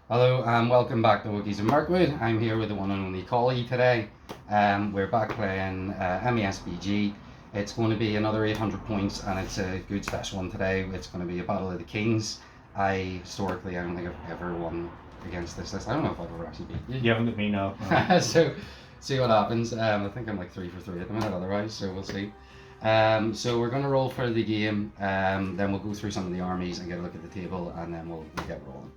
Hello and welcome back to Wookies of Mirkwood. I'm here with the one and only Collie today. We're back playing Mesbg. It's going to be another 800 points and it's a good special one today. It's going to be a Battle of the Kings. Historically, I don't think I've ever won against this list. I don't know if I've ever actually beat you. You haven't with me, no. So, see what happens. I think I'm like 3 for 3 at the minute otherwise, so we'll see. So we're going to roll for the game, then we'll go through some of the armies and get a look at the table, and then we'll get rolling.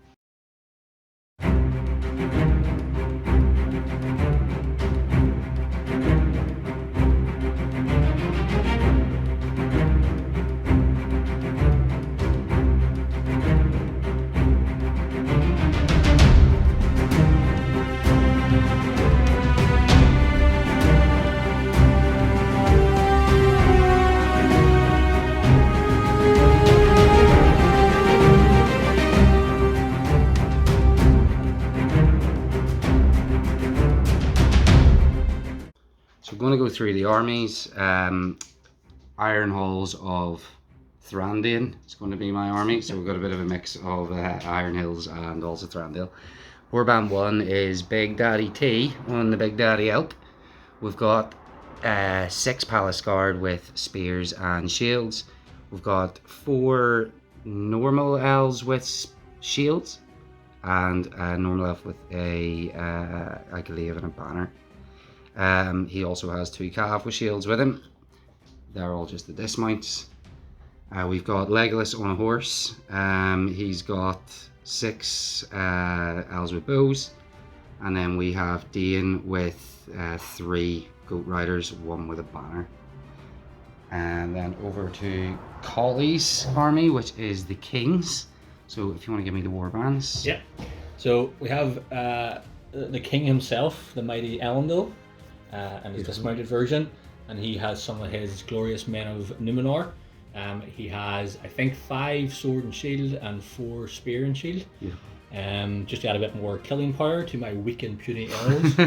So we're going to go through the armies. IronHills of Thranduil is going to be my army. So we've got a bit of a mix of IronHills and also Thranduil. Warband 1 is Big Daddy T on the Big Daddy Elk. We've got 6 Palace Guard with spears and shields. We've got 4 normal elves with shields and a normal elf with a glaive and a banner. He also has 2 cav with shields with him. They're all just the dismounts. We've got Legolas on a horse. He's got 6 elves with bows. And then we have Dean with 3 goat riders, 1 with a banner. And then over to Collie's army, which is the Kings. So if you want to give me the warbands. Yeah. So we have the king himself, the mighty Elendil, and his dismounted version. And he has some of his glorious men of Numenor. He has, I think, 5 sword and shield and 4 spear and shield. Yeah. Just to add a bit more killing power to my weak and puny elves.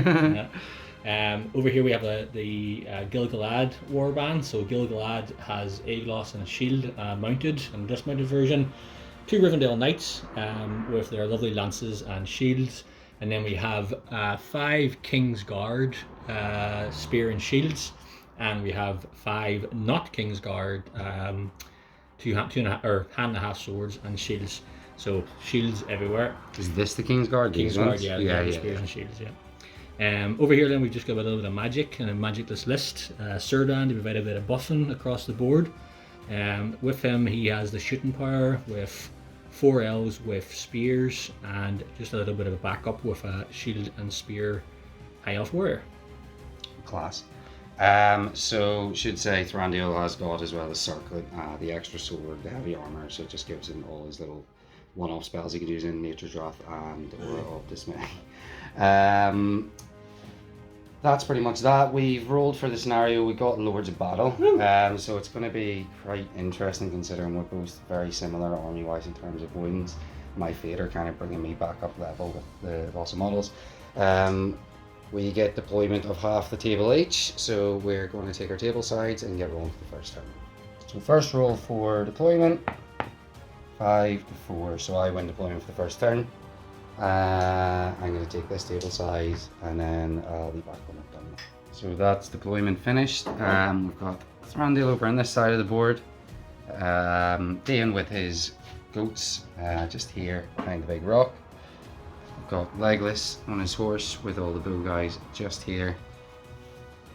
Over here we have the Gil-galad warband. So Gil-galad has Aeglos and a shield mounted and dismounted version. 2 Rivendell knights with their lovely lances and shields. And then we have 5 King's Guard spear and shields. And we have 5 not King's Guard, hand and a half swords and shields. So shields everywhere. Is this the King's Guard? King's Guard, yeah, spears and shields, yeah. Over here then we've just got a little bit of magic and a magicless list. Showdown to provide a bit of buffing across the board. With him he has the shooting power with 4 elves with spears and just a little bit of a backup with a shield and spear high elf warrior. Class. So should say Thranduil has got as well as circlet, the extra sword, the heavy armor, so it just gives him all his little one-off spells he can use in Nature's Wrath and Aura of Dismay. That's pretty much that. We've rolled for the scenario, we got Lords of Battle, so it's going to be quite interesting considering we're both very similar army-wise in terms of wounds. My fate are kind of bringing me back up level with the loss of models. We get deployment of half the table each, so we're going to take our table sides and get rolling for the first turn. So first roll for deployment, 5 to 4, so I win deployment for the first turn. I'm going to take this table side and then I'll be back when I've done that. So that's deployment finished. We've got Thranduil over on this side of the board, Dean with his goats just here behind the big rock. We've got Legolas on his horse with all the bow guys just here.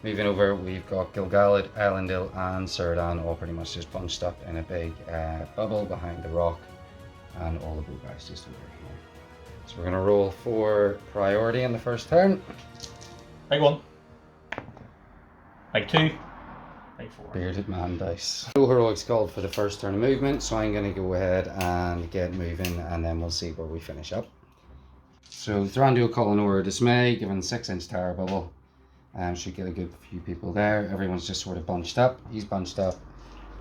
Moving over, we've got Gil-galad, Elendil and Círdan all pretty much just bunched up in a big bubble behind the rock, and all the bow guys just over here. So we're going to roll for priority in the first turn. Big 1. Big 2. Big 4. Bearded man dice. No heroics called for the first turn of movement, so I'm going to go ahead and get moving and then we'll see where we finish up. So Thranduil calling Aura of Dismay, given 6-inch tower bubble. Should get a good few people there. Everyone's just sort of bunched up. He's bunched up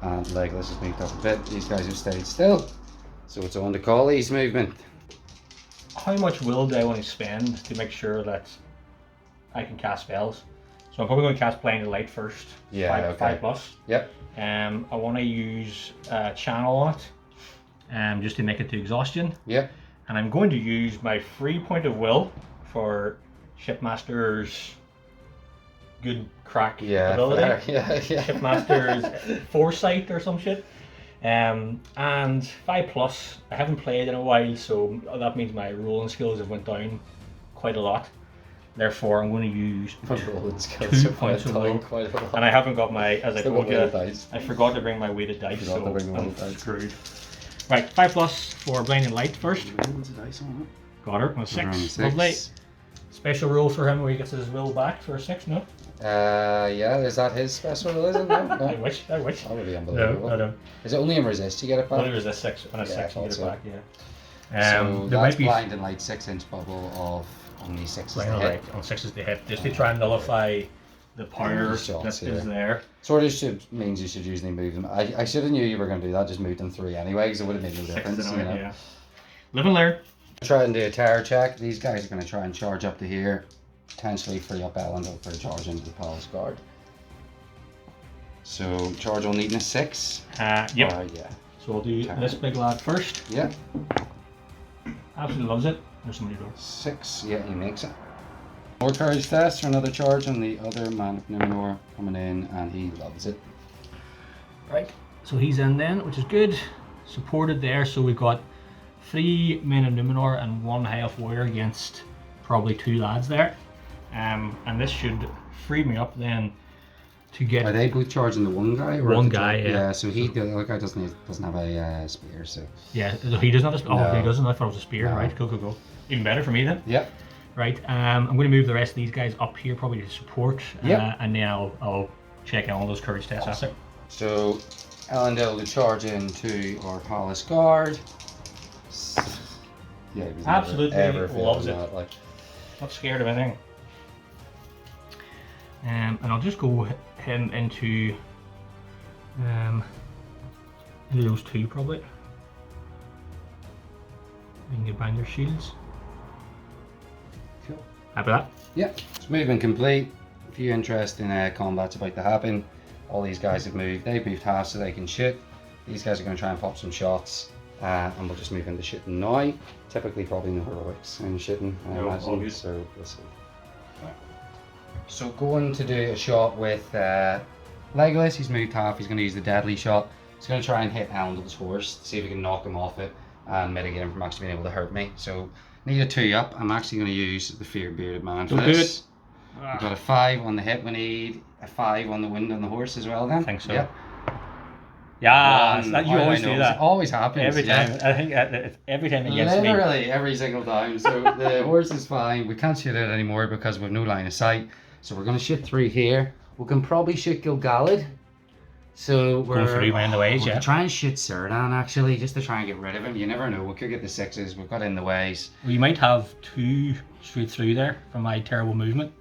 and Legolas has moved up a bit. These guys have stayed still. So it's on to Collie's movement. How much will do I want to spend to make sure that I can cast spells? So I'm probably going to cast Blinded Light first. Yeah, 5 plus. Yep. I want to use Channel on it, just to make it to exhaustion. Yep. And I'm going to use my free point of will for Shipmaster's good crack ability. Fair. Yeah. Shipmaster's foresight or some shit. And 5+. I haven't played in a while, so that means my rolling skills have went down quite a lot. Therefore, I'm going to use rolling skills 2 points of will. quite a lot. And I haven't got my, as I told you, dice. I forgot to bring my weighted dice, so I'm dice. screwed. Right, 5+ for blinding light first. What's the dice on Got her, with it? Around 6. Lovely. Special rule for him where he gets his will back for a 6, no? Yeah, is that his special rule, isn't it? No? I wish. That would be unbelievable. No. Is it only in resist you get it back? Only resist 6, and a 6 you get it back, yeah. So there that's might be blinding light 6-inch bubble of only 6 is the hit. On 6 is the hit, just to try and nullify the power shots, that is there. Sort of means you should usually move them. I should have knew you were going to do that, just moved them 3 anyway, because it would have made no difference. You know? Yeah. Live and learn. Try and do a terror check. These guys are going to try and charge up to here, potentially free up Elendil for a charge into the palace guard. So charge will need a 6. Yep. Yeah. So we'll do this big lad first. Yeah. Absolutely loves it. There's somebody door. 6. Yeah, he makes it. More courage test for another charge on the other man of Numenor coming in, and he loves it. Right. So he's in then, which is good. Supported there. So we've got 3 men of Numenor and 1 high elf warrior against probably 2 lads there. And this should free me up then to get. Are they both charging the one guy? Or one guy, yeah. Yeah. So the other guy doesn't have a spear, so. Yeah, he doesn't have a spear. Oh, No. he doesn't. I thought it was a spear. No. Right, go. Even better for me then. Yep. Right. I'm going to move the rest of these guys up here probably to support. Yep. And then I'll check out all those courage tests after. So Elendil to charge into our palace guard. Yeah, he was Absolutely ever loves failing it. that, like. Not scared of anything. And I'll just go him into those 2 probably. We can get behind their shields. Cool. Happy with that? Yeah. So movement complete. A few interesting combats about to happen. All these guys have moved. They've moved half so they can shoot. These guys are going to try and pop some shots. And we'll just move into shooting now. Typically probably no heroics in shooting, I imagine. Obvious. So we'll see. So going to do a shot with Legolas. He's moved half. He's going to use the deadly shot. He's going to try and hit Elendil's horse, see if he can knock him off it and mitigate him from actually being able to hurt me. So need a 2 up. I'm actually going to use the Fear Bearded Man for this. We've got a 5 on the hit. We need a 5 on the wind on the horse as well then. I think so. Yep. Yeah, you always do that. It always happens. Every time. Yeah. I think every time against me. Literally every single time. So the horse is fine. We can't shoot it anymore because we've no line of sight. So we're going to shoot through here. We can probably shoot Gil-galad. So we're Going through behind the ways, we'll yeah. try and shoot Círdan actually, just to try and get rid of him. You never know. We could get the 6s. We've got in the ways. We might have 2 straight through there from my terrible movement.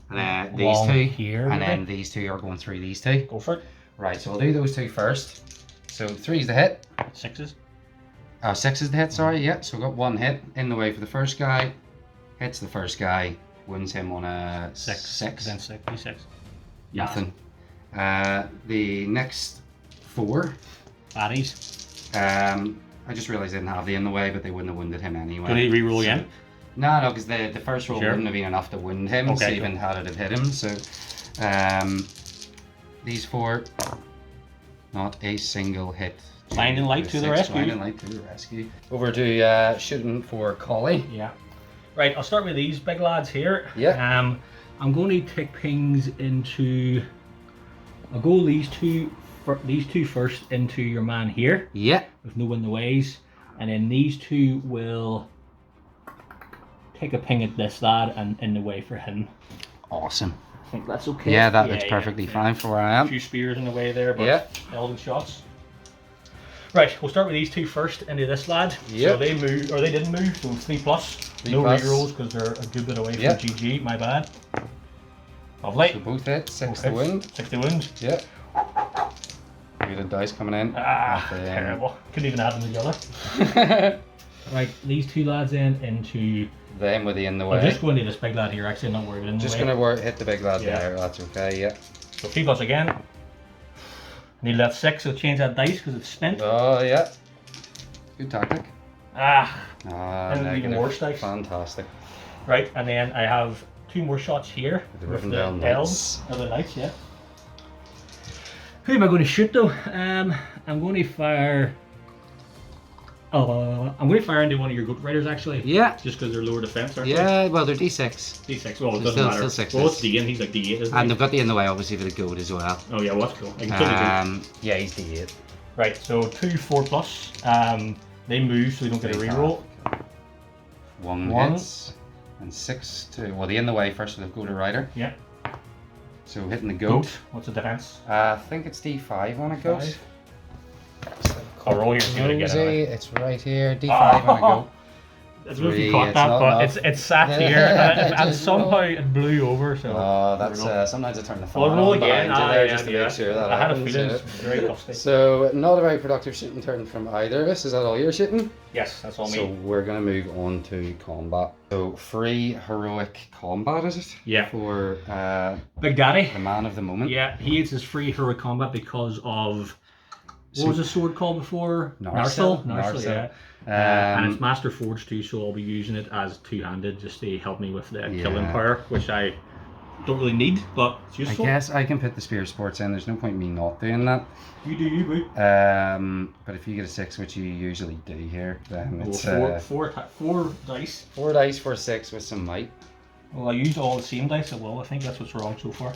And these Long 2 here, and maybe? then these 2 are going through these 2. Go for it. Right, so we'll do those 2 first. So 3's the hit. 6s. 6 is the hit, sorry, yeah. So we've got 1 hit in the way for the first guy. Hits the first guy, wins him on a 6. Then 6, D6. Nothing. The next 4. Baddies. I just realised I didn't have the in the way, but they wouldn't have wounded him anyway. Do they re-roll again? No, because the first roll Sure. wouldn't have been enough to wound him, Okay, so even had it have hit him. So these 4, not a single hit. Blinding light to the rescue. Blinding light to the rescue. Over to shooting for Collie. Yeah. Right, I'll start with these big lads here. Yeah. I'm going to take pings into. I'll go these two first into your man here. Yeah. With no in the ways, and then these 2 will take a ping at this lad and in the way for him. Awesome. I think that's okay. Yeah, that's perfectly fine for where I A am. few spears in the way there, but Yeah. elven shots. Right, we'll start with these 2 first into this lad. Yep. So they moved, or they didn't move, so 3+. 3+. No rerolls because they're a good bit away from Yep. GG, my bad. Lovely. So both hit, 6 to Okay. wound. 60 wounds. Yeah. Good dice coming in. Terrible. Couldn't even add them together. Right, these 2 lads in into. Them with the in the I'm way. just going to this big lad here, actually, I'm not worried in the Just way. gonna hit the big lad Yeah. there. That's okay. Yeah. So 3+ again. I need that 6, so change that dice because it's spent. Oh yeah. Good tactic. And even Negative. worse dice. Fantastic. Right, and then I have 2 more shots here The with Rivendell the Knights. elves, the knights, yeah. Who am I going to shoot though? I'm going to fire. I'm going to fire into one of your goat riders actually. Yeah. Just because they're lower defense, aren't Yeah, well, they're D6. they? D6. Well, it doesn't Still- matter. still sixes. Well, it's D8. He's like D8, isn't And he? they've got the in the way, obviously, for the goat as well. Oh yeah, well, that's cool. I can totally do. Yeah, he's D8. Right, so 2 4+. They move, so they don't get a They reroll. One One. hits. And 6 to. Well, the in the way first with the goat rider. Yeah. So hitting the goat. What's the defense? I think it's D5 on a goat. 5. I'll roll here and see what I get. Rosie, Anyway. it's right here. D5 on a goat. I don't know if you Three, caught it's that, not but enough. it's sat here and somehow it blew over. So Oh, that's sometimes I turn the fan I'll roll on again. behind you there just to make sure that I had a happens, feeling yeah. it's very gusty. So not a very productive shooting turn from either of us. Is that all you're shooting? Yes, that's all So me. we're gonna move on to combat. So free heroic combat, is it? Yeah. For Big Daddy. the man of the moment. Yeah, he gets his free heroic combat because of what was the sword called before? Narsil. Narsil, yeah. And it's Master Forge too, so I'll be using it as two-handed just to help me with the killing power, which I don't really need, but it's I useful. guess I can put the spear sports in. There's no point in me not doing that. You do you, boo. But if you get a 6, which you usually do here, then it's Four dice. 4 dice for a 6 with some might. Well, I used all the same dice. I think that's what's wrong so far.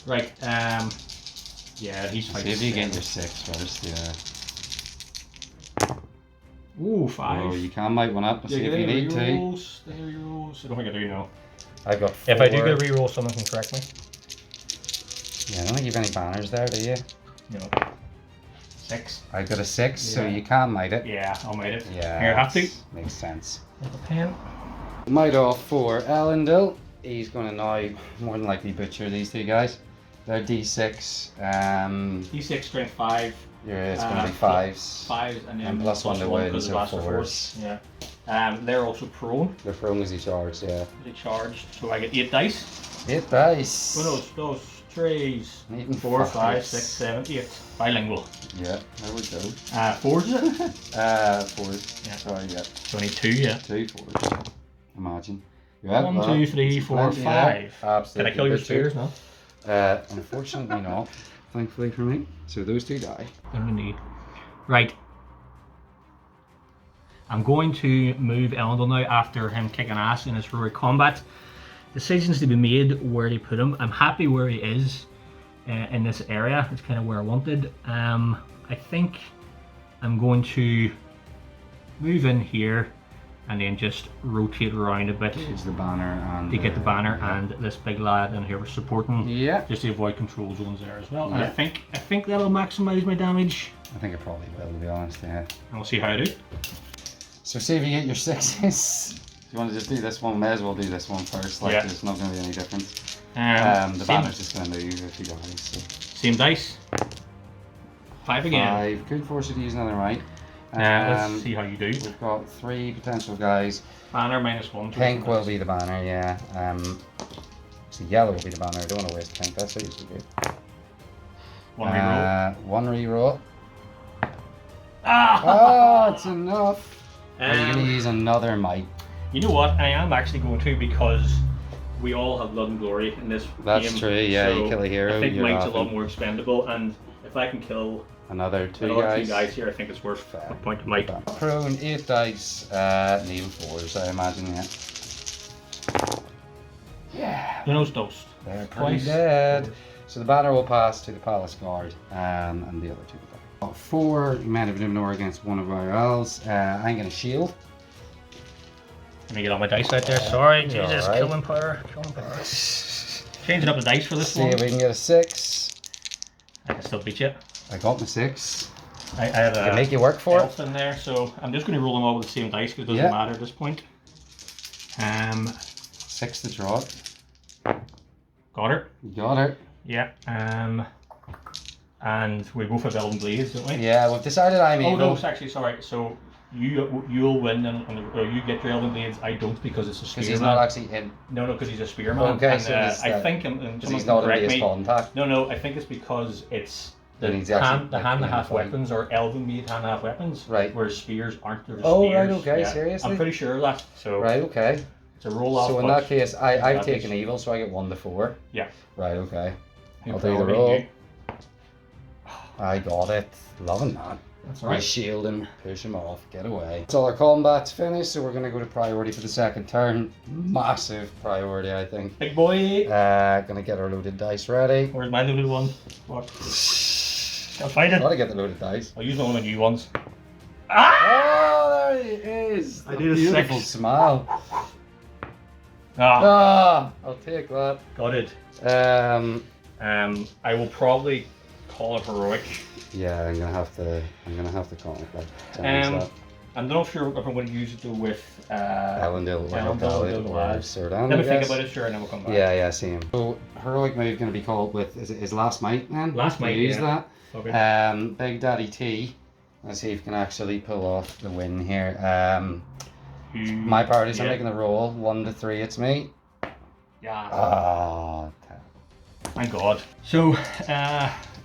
Right. Yeah, he's See fighting. if you get your 6 first. Yeah. Ooh, 5. Oh, you can might one up. See if you need to. Rerolls. I don't think I do now. I've got 4. If I do get a reroll, someone can correct me. Yeah, I don't think you've any banners there, do you? No. 6. I've got a 6, so Yeah. you can might it. Yeah, I'll made it. Yeah. Here, I have to. Makes sense. With a pen. Might off for Elendil. He's going to now more than likely butcher these 2 guys. They're D6. D6 strength 5. Yeah, it's going to be 5s. 5s and then And plus one to win, because of so Master 4s. Force. Yeah. They're also prone. The prone is he charged, yeah. They charged, so I get 8 dice. 8 dice. One, two, three, Needing 4, 5, fives. 6, 7, 8. Bilingual. Yeah, there we go. 4s is it? 4s. Yeah. Sorry, yeah. So I need 2, yeah. 2 4s. Imagine. Yeah, 1, well, 2, 3, 4, plenty there. 5. Absolutely. Can I kill your butchered. spears now? Unfortunately not, thankfully for me. So those 2 die. Indeed. Right. I'm going to move Elendil now after him kicking ass in his heroic combat. Decisions to be made where to put him. I'm happy where he is in this area. It's kind of where I wanted. I think I'm going to move in here and then just rotate around a bit Use the banner and to get the banner and this big lad in here was supporting. Yeah. Just to avoid control zones there as well. And Yeah. I think that'll maximize my damage. I think it probably will, to be honest. Yeah. And we'll see how I do. So see if you get your 6s. If you want to just do this one, may as well do this one first. Like, Yeah. there's not going to be any difference. The same, banner's just going to move if you die. So. same dice. 5 again. 5. Could force you to use another might. Let's see how you do. We've got 3 potential guys. Banner -1. Pink will be the banner, yeah. So yellow will be the banner. I don't want to waste pink. That's usually good. 1 reroll. 1 reroll. Ah! Oh, it's enough. Are you going to Um, use another might? you know what? I am actually going to because we all have blood and glory in this That's game. true, yeah, so you kill a hero, I think you're might's a off lot and- more expendable, and if I can kill Another 2 another guys. 2 guys here, I think it's worth Fair. a point of might. Prone 8 dice, needing 4s, I imagine, yeah. Yeah, Who knows dosed? they're pretty Twice. dead. So the banner will pass to the Palace Guard, and the other 2 will die. Got 4 men of Numenor against one of our elves. I'm going to shield. Let me get all my dice out there. Sorry, You're Jesus, alright. killing power. Changing up the dice for this See one. if we can get a 6. I can still beat you. I got my 6. I have I can a make you work for it. elf in there, so I'm just going to roll them all with the same dice because it doesn't Yeah. matter at this point. 6 to draw it. Got it. You got it. Yeah. And we both have elven glaives, don't we? Yeah, we've decided I'm Oh evil. no, it's actually sorry. So you'll win or you get your elven blades. I don't because it's a Because spearman. he's not actually in. No, because he's a spearman. Okay, and, so it's I that- think and Because someone he's can not in correct base me. contact. No, I think it's because it's The needs actually, hand, the like, hand and a being half fight. weapons are elven made hand and a half weapons. Right. Whereas spears aren't. They're just Oh, spears. right, okay, Yeah. seriously? I'm pretty sure of that. So Right, okay. it's a roll off. So in that case, I've taken evil, so I get 1 to 4. Yeah. Right, okay. New I'll do the priority, roll. new. I got it. Loving that. That's We alright. shield him, push him off, get away. So our combat's finished, so we're going to go to priority for the second turn. Massive priority, I think. Big boy. Gonna get our loaded dice ready. Where's my loaded one? What? I'll find it. Gotta get the loaded dice. I'll use one of my new ones. Ah! Oh, there he is. I A did a beautiful 6. smile. Ah, I'll take that. got it. Um, I will probably call it heroic. yeah, I'm gonna have to call it that. I'm not sure if I'm going to use it though with Elendil, or Showdown. Let me think about it, sure, and then we'll come back. Yeah, same. So heroic move going to be called with is last might then. Last might, use yeah. that. Okay. Big Daddy T. Let's see if we can actually pull off the win here. My priorities. I'm making the roll 1 to 3. It's me. Yeah. Oh. Thank God. So,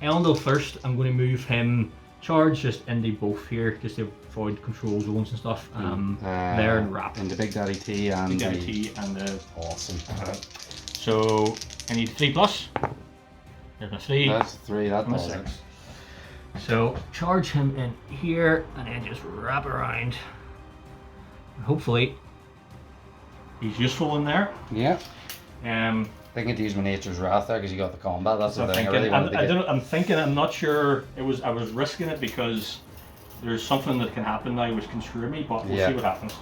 Elendil first. I'm going to move him charge just into both here, just to avoid control zones and stuff. There and wrap. And the Big Daddy T and Big Daddy T and the. Awesome. So I need 3+. There's my 3. That's 3. That and a does it. 6. So charge him in here and then just wrap around. And hopefully he's useful in there. Yeah. Um, Thinking to use my Nature's Wrath there because you got the combat. That's the I'm thing. I thinking. really wanted to get. I'm thinking. I'm not sure. I was risking it because there's something that can happen now which can screw me, but we'll see what happens.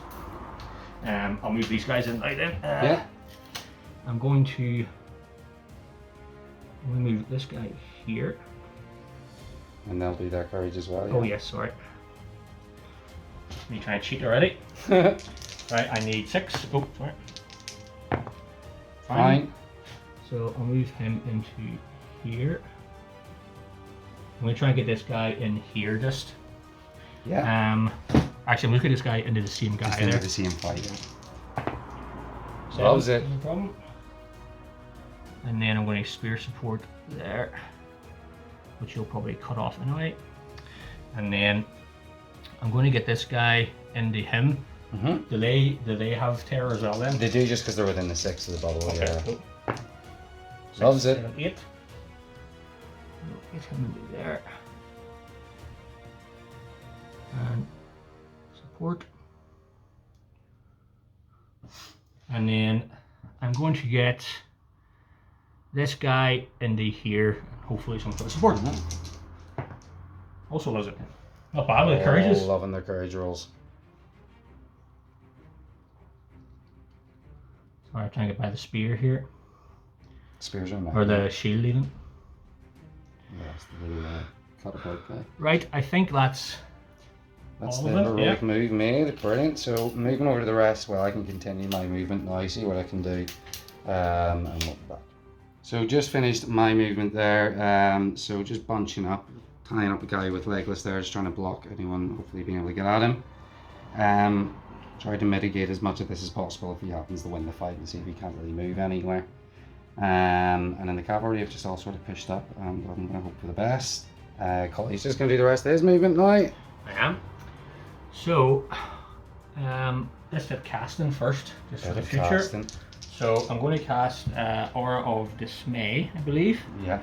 I'll move these guys in now then. Yeah. I'm going to move this guy here. And they'll be their courage as well. Oh Yeah. yes, sorry. Me trying to cheat already. Right, I need 6. Oh, sorry. Fine. So I'll move him into here. I'm going to try and get this guy in here just. Yeah. Actually, I'm looking at this guy into the same guy Just there. into the same fight. So, Loves it. No problem. And then I'm going to spear support there, which you'll probably cut off anyway. And then I'm going to get this guy into him. Mm-hmm. Do they have terror as well then? They do just because they're within the 6 of the bubble. Okay, Yeah. cool. Loves 6, it. 7, 8. Get him into there. And support. And then I'm going to get this guy into here and hopefully some sort of support. Mm-hmm. Also loves it. Not bad with the courages. Loving their courage rolls. Sorry, I'm trying to get by the spear here. Spears are Or the shield even. That's the little catapult guy. Right, I think that's That's all the of it, heroic yeah. move made. Brilliant. So moving over to the rest, well, I can continue my movement now. See what I can do. And we'll be back. So just finished my movement there. So just bunching up, tying up a guy with legless there, just trying to block anyone hopefully being able to get at him. Try to mitigate as much of this as possible if he happens to win the fight and see if he can't really move anywhere. And then the cavalry have just all sort of pushed up. I'm going to hope for the best. He's just going to do the rest of his movement now. I am. So let's get casting first, just for the future. Casting. So I'm going to cast Aura of Dismay, I believe. Yeah.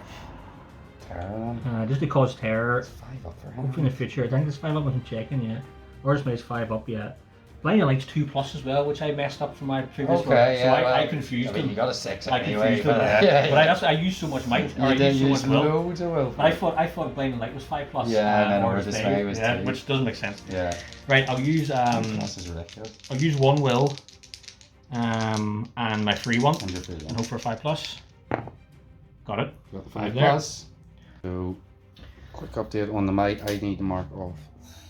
Terror. Just because terror. 5 up for him. Hopefully in the future, I think it's 5 up. I'm checking, yeah. Aura of Dismay is 5 up, yeah. Blinding Light's 2+ as well, which I messed up from my previous one. Okay, So yeah. I confused them. You got a 6 I anyway. confused them. Yeah. But I used so much might. Or I You did used so use much will. loads of will. I thought Blinding Light was 5+. Yeah, and then Aura Aura of of Dismay was 2. which doesn't make sense. Yeah. Right, I'll use This is ridiculous. I'll use 1 will, and my free one, And your free and one. hope for a 5+. Got it. Got the Right 5 there. plus. So, quick update on the might. I need to mark off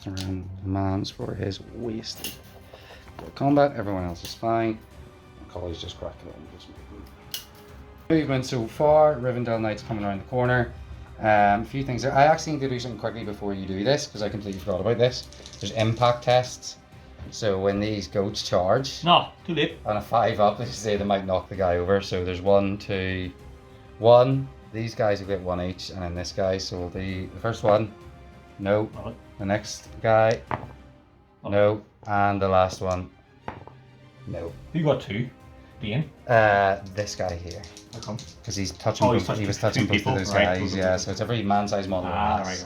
Thranduil for his wasted combat. Everyone else is fine. Collie's just cracking it on this movement so far. Rivendell Knight's coming around the corner. A few things there. I actually need to do something quickly before you do this because I completely forgot about this. There's impact tests. So when these goats charge No, too late. on a 5 up, they say they might knock the guy over. So there's 1, 2, 1, these guys will get 1 each, and then this guy, so we'll do the first one. No. Oh. The next guy. Oh. No. And the last one. No. Who got 2? Dean? This guy here. How come? Because he's touching. Oh, he was touching both of those guys. Yeah. So it's a very man-sized model. Right.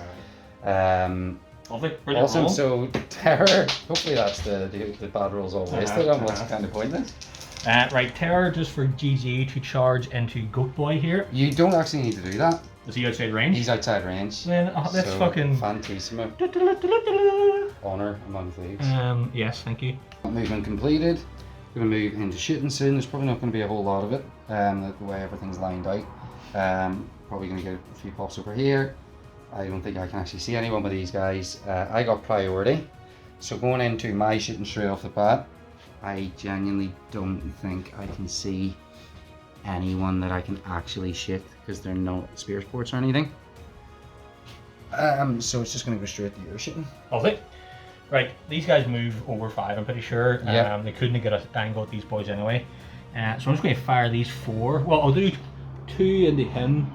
Lovely. Brilliant Awesome. roll. So terror. Hopefully that's the bad rolls all wasted. What's kind of pointless. Right, terror just for GG to charge into Goat Boy here. You don't actually need to do that. Is he outside range? He's outside range. Then let's so fucking. Fantissimo. Honor among thieves. Yes, thank you. Movement completed. Going to move into shooting soon. There's probably not going to be a whole lot of it. The way everything's lined out. Probably going to get a few pops over here. I don't think I can actually see anyone but these guys. I got priority. So going into my shooting straight off the bat, I genuinely don't think I can see anyone that I can actually shoot because they're not spear sports or anything. So it's just going to go straight to your shooting. Lovely. Right, these guys move over 5, I'm pretty sure. Yep. They couldn't get an angle at these boys anyway. So I'm just going to fire these 4. Well, I'll do 2 into him.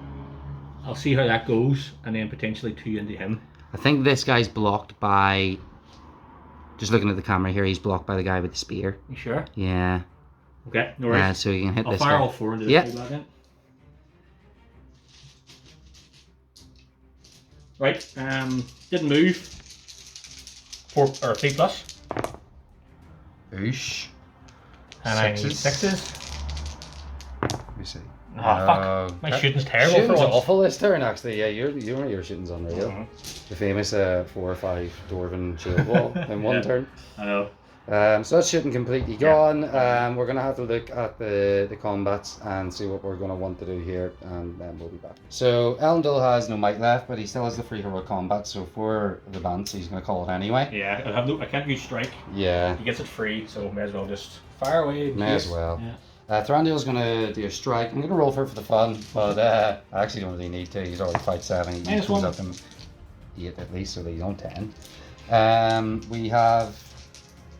I'll see how that goes, and then potentially 2 into him. I think this guy's blocked by, just looking at the camera here, he's blocked by the guy with the spear. You sure? Yeah. Okay, no worries. So you can hit I'll this fire guy. all 4 into the Yep. table again. Right, didn't move. 4 or 3 plus. Oosh. And I need Sixes. 6s. Let me see. Oh, fuck. My shooting's terrible Shooting's for once. awful this turn, actually. Yeah, your shooting's unreal. Mhm. The famous 4 or 5 dwarven shield wall in one turn. I know. So that's shooting completely gone. We're going to have to look at the combats and see what we're going to want to do here, and then we'll be back. So Elendil has no might left, but he still has the free heroic combat, so for the bans, he's going to call it anyway. Yeah, I can't use strike. Yeah. He gets it free, so may as well just fire away. May as well. Yeah. Thranduil's going to do a strike. I'm going to roll for it for the fun, but I actually don't really need to. He's already fight 7. He Minus goes 1. up to 8 at least, so he's on 10. We have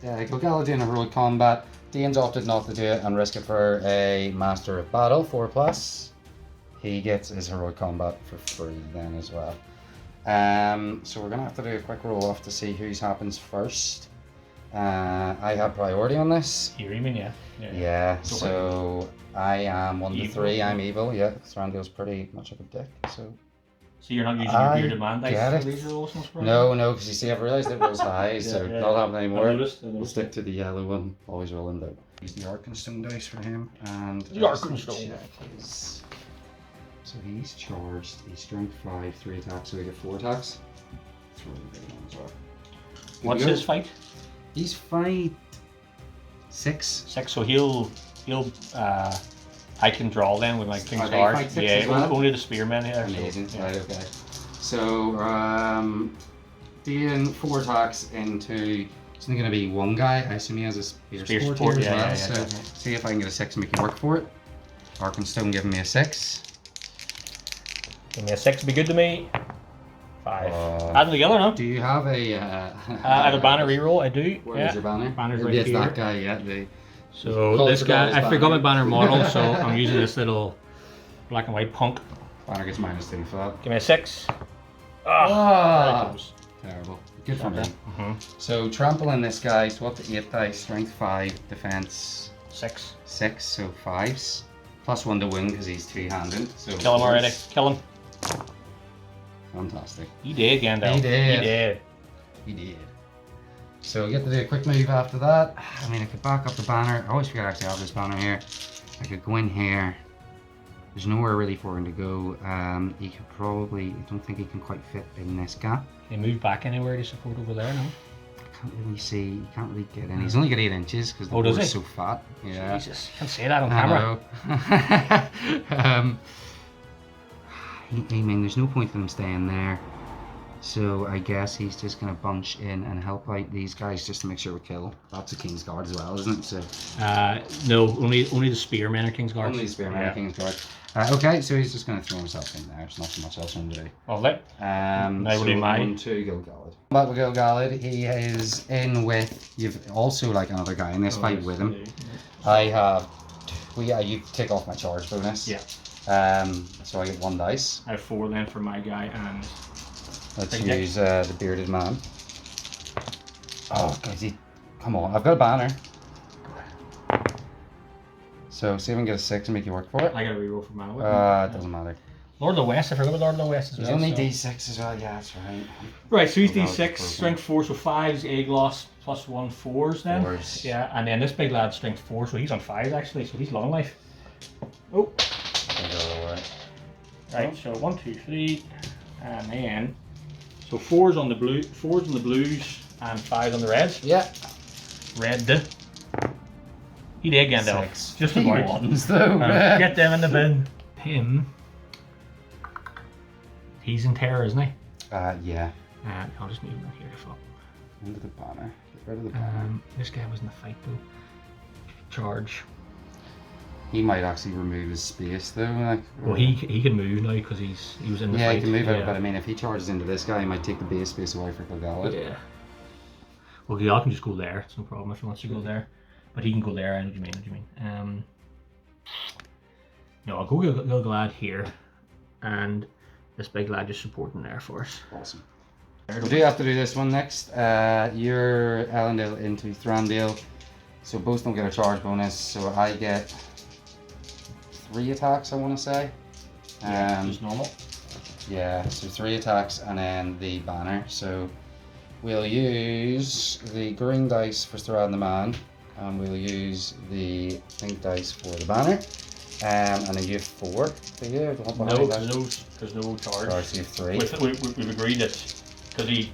Gogala doing a heroic combat. Dane's opted not to do it and risk it for a Master of Battle, 4+. He gets his heroic combat for free then as well. So we're going to have to do a quick roll off to see whose happens first. I have priority on this. Here, you mean, yeah. Yeah, so I am 1 to Evil. 3. I'm evil. Yeah, Thranduil's pretty much of a dick. So you're not using your demand dice get for it. these rolls? no, because you see, I've realised it rolls high, so Yeah. not happening anymore. I noticed. We'll stick to the yellow one. Always rolling down. Use the Arkenstone dice for him, and The Arkenstone. check his- So he's charged. He's strength 5, 3 attacks, so he get 4 attacks. Throw the big one as well. What's his fight? He's fight 6. 6, so he'll I can draw then with my King's Are they Guard. fight 6 Yeah, as well? only the spearmen here. so, Amazing. yeah. Right, okay. So, doing 4 attacks into. It's only going to be one guy. I assume he has a spear sport here as yeah, well. yeah, So, definitely. see if I can get a 6 and we can work for it. Arkenstone giving me a 6. Give me a 6, be good to me. 5. Oh. Add them together, no? Do you have a. I have a banner reroll, I do. Where's your banner? Banner's right It's here. that guy, yeah. So Call this it guy, his I forgot my banner. banner model, so I'm using this little black and white punk. Banner gets -2 for that. Give me a 6. Ah! Very close. Terrible. Good for me. Mhm. So, trampling this guy, so up to 8 dice, strength 5, defense 6. 6, so 5s. +1 to wound because he's 2-handed. So Kill him already. Kill him. Fantastic. He did, Gandalf. He did. He did. He did. So we get to do a quick move after that. I mean, I could back up the banner. I always forget I actually have this banner here. I could go in here. There's nowhere really for him to go. He could probably, I don't think he can quite fit in this gap. They move back anywhere to support over there, no? I can't really see, you can't really get in. He's only got 8 inches because the Oh, does board's he? so fat. Yeah. Jesus, can't say that on camera. I know. I mean, there's no point in him staying there. So I guess he's just going to bunch in and help out these guys just to make sure we kill. That's a King's Guard as well, isn't it? So No, only the spearmen are King's Guards. only Spearman Yeah. King's Guard. Okay, so he's just going to throw himself in there. There's not so much else for him to do. Lovely. Now we'll do mine. 1, 2, Gilgalad. Back with Gilgalad, he is in with, you've also like another guy in this fight with him. I have, you take off my charge bonus. Yeah. So I get 1 dice. I have 4 then for my guy, and Let's Big use the bearded man. Oh, guys, come on! I've got a banner. So see if I can get a 6 and make you work for it. I got to reroll for mana. It doesn't matter. Lord of the West. I forgot about Lord of the West as well. He's only so. D6 as well. Yeah, that's right. Right, so he's Oh, D6, strength 4, so 5's egg loss plus 1 4s then. 4s. Yeah, and then this big lad's strength 4, so he's on 5s actually, so he's long life. Oh. Right, so 1, 2, 3, and then so 4's on the blues, and 5's on the reds. Yeah. Red. He did Gandalf. 6. Just He about. ones though. Get them in the bin. Him. He's in terror, isn't he? Yeah. I'll just move him in here to fuck. Into the banner. Get rid of the banner. This guy was in the fight though. Charge. He might actually remove his space though. Like, Well, he can move now because he was in the fight. Yeah, he can move out, but I mean, if he charges into this guy, he might take the base space away for Gilgalad. Yeah. Well, Gilgalad can just go there. It's no problem if he wants to go there. But he can go there. I know what you mean. No, I'll go Gilgalad here, and this big lad just supporting there for us. Awesome. We do have to do this one next. You're Elendil into Thranduil, so both don't get a charge bonus. So I get 3 attacks, I want to say. Just normal. Yeah, so 3 attacks and then the banner. So we'll use the green dice for Thranduil the man, and we'll use the pink dice for the banner. And then you have 4. Do you? No, there's no charge. So you have 3. We've agreed that because he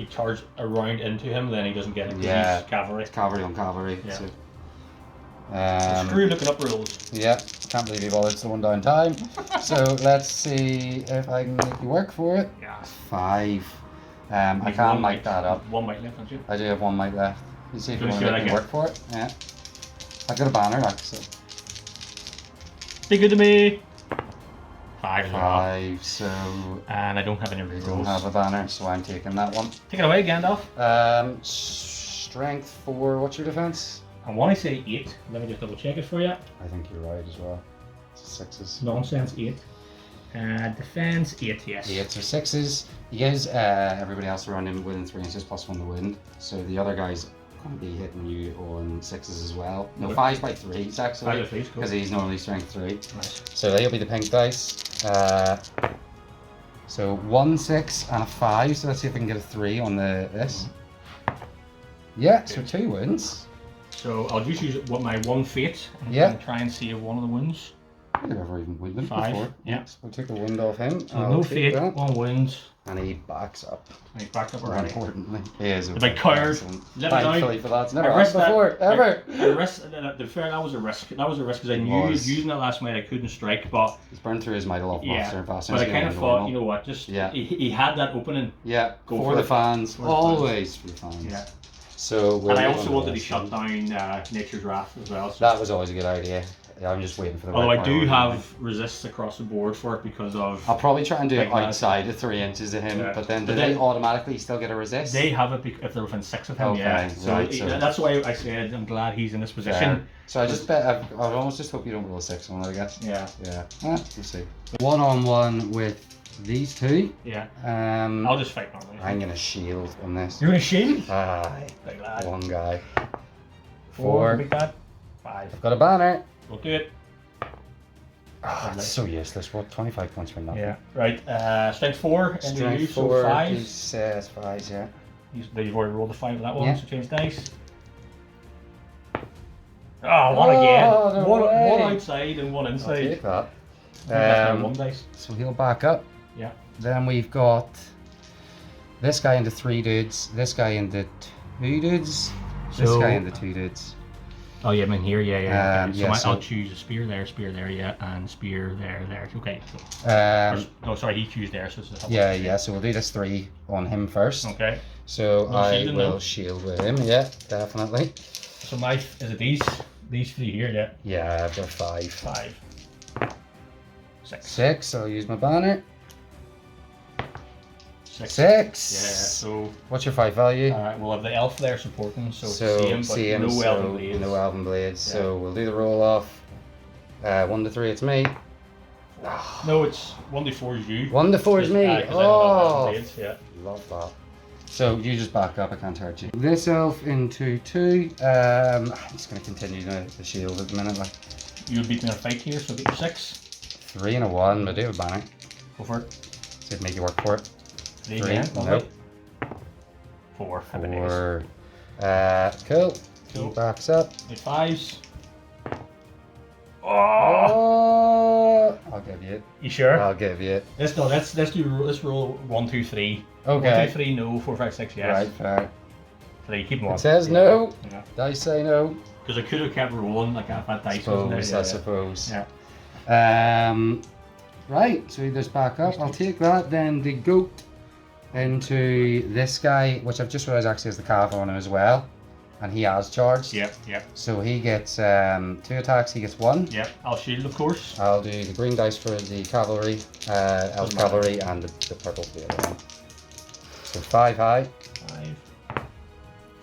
charged around into him, then he doesn't get it. Yeah, he's cavalry. Cavalry on cavalry. Yeah. So, Screw looking up rules. Yeah, can't believe you bothered slowing down time. So let's see if I can make you work for it. Yeah. 5. I can't mic that up. 1 mic left, don't you? I do have 1 mic left. You see if you want to see what make I me get. work for it. Yeah. I've got a banner actually. Be good to me. 5 as well. 5. So And I don't have any I rerolls. don't have a banner, so I'm taking that one. Take it away, Gandalf. Strength 4. What's your defense? I want to say 8. Let me just double check it for you. I think you're right as well. 6s. Nonsense, 8. Defense, 8, yes. 8 or 6s. He gives everybody else around him within 3 inches plus 1 to wind. So the other guy's going to be hitting you on 6s as well. No, 5s by 3s actually. 5 by 3s, cool. Because he's normally strength 3. Nice. So they'll be the pink dice. So 1, 6 and a 5. So let's see if we can get a 3 on this. Yeah, so 2 wins. So I'll just use my 1 fate and try and save one of the wounds. I've never even won them 5, before. yeah. So we'll take the wind off him. So no fate, 1 wound. And he backs up. He's backed up More already. importantly, he is The big coward. Let me Thankfully down. for that. It's I never risked happened before, ever. I risked, to be fair, that was a risk. That was a risk because I knew was. using that last night I couldn't strike, but He's burned through his might a lot faster and faster. But I He's kind getting of into thought, normal. you know what, just Yeah. he had that opening. Yeah, Go for for the it. fans. For the Always for the fans. Yeah. So we'll And I move also on wanted to this shut one. down Nature's Wrath as well. So. That was always a good idea. Yeah, I'm just waiting for the Although right I do priority. have resists across the board for it because of... I'll probably try and do it Like that. outside of 3 inches of him, Yeah. but then do But they then- automatically still get a resist? They have it if they're within 6 of him, Okay, yeah. So, right, so- that's why I said I'm glad he's in this position. Fair. So I just bet I'd almost just hope you don't roll a 6 on it, I guess. Yeah. Yeah. We'll see. 1-on-1 with these 2. Yeah. Um, I'll just fight normally. I'm gonna shield on this. You're gonna shield? Aye. Big lad. 1 guy. 4. 4. Big lad. 5. I've got a banner. We'll do it. Ah, it's so useless. What? 25 points for nothing. Yeah. Right. Strength 4. Strength 4. 5s. 5s, yeah. You've already rolled a 5 on that one, Yeah. so change dice. Oh, one again. no way. One outside and 1 I'll inside. take that. That's my 1 dice. So he'll back up. Yeah. Then we've got this guy into 3 dudes, this guy into 2 dudes, this So- guy into 2 dudes. Oh yeah, I'm in here. Yeah. Okay. yeah, I'll so- choose a spear there, yeah, and spear there. Okay. Um, Sorry, he choose there, so it's a yeah, so we'll do this 3 on him first. Okay. So No I shielding will then? shield with him, yeah, definitely. So is it these 3 here? Yeah. Yeah, I've got 5. 5. 6. 6, so I'll use my banner. 6. 6! Yeah. So What's your 5 value? we'll have the elf there supporting, so So same, but no elven blades. No elven blades. Yeah. So we'll do the roll off. 1 to 3, it's me. No, it's 1d4 is you. 1 to 4 is Just, me. 'cause I don't have Oh, blades, yeah. love that. So you just back up, I can't hurt you. This elf into 2. I'm just going to continue the shield at the minute. Like. You beat me in a fight here, so get your 6. 3 and a 1, but do have a banner. Go for it. See if make you work for it. 3 3, again, nope. 4. 4. Cool. He backs up. 8 5s. Oh! Oh! I'll give you it. You sure? I'll give you it. Let's roll 1 2 3. Okay. 1 2 3 no, 4 5 6 yes. Right, fair. 3 keep them on. It says no. Yeah. Dice say no. Because I could have kept rolling like I've had dice. I suppose. Yeah. Right, so he just back up. I'll take that. Then the goat into this guy, which I've just realised actually has the calf on him as well. And he has charged. Yep. So he gets 2 attacks, he gets 1. Yep. I'll shield, of course. I'll do the green dice for the cavalry, elf cavalry, and the purple for the other one. So 5 high.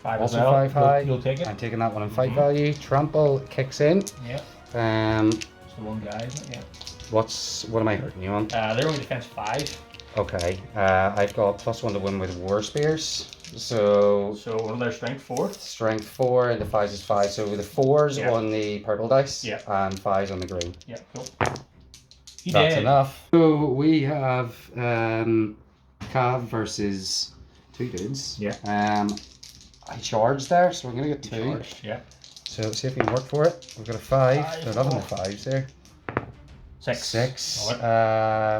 5 Also as well. 5 high. You'll take it. I'm taking that one in fight value. Trample kicks in. Yep. It's the one guy, isn't it? Yeah. What am I hurting you on? They're only defense 5. Okay. I've got +1 to win with war spears. So what are their strength? 4? strength 4 and the 5s is 5. So the 4s Yeah. on the purple dice and 5s on the green. Yeah, cool. That's enough. So we have Cav versus 2 dudes. Yeah. I charged there, so we're gonna get 2. Charged, yeah. So let's see if we can work for it. We've got a 5. 5, They're loving the 5s there. 6. 6.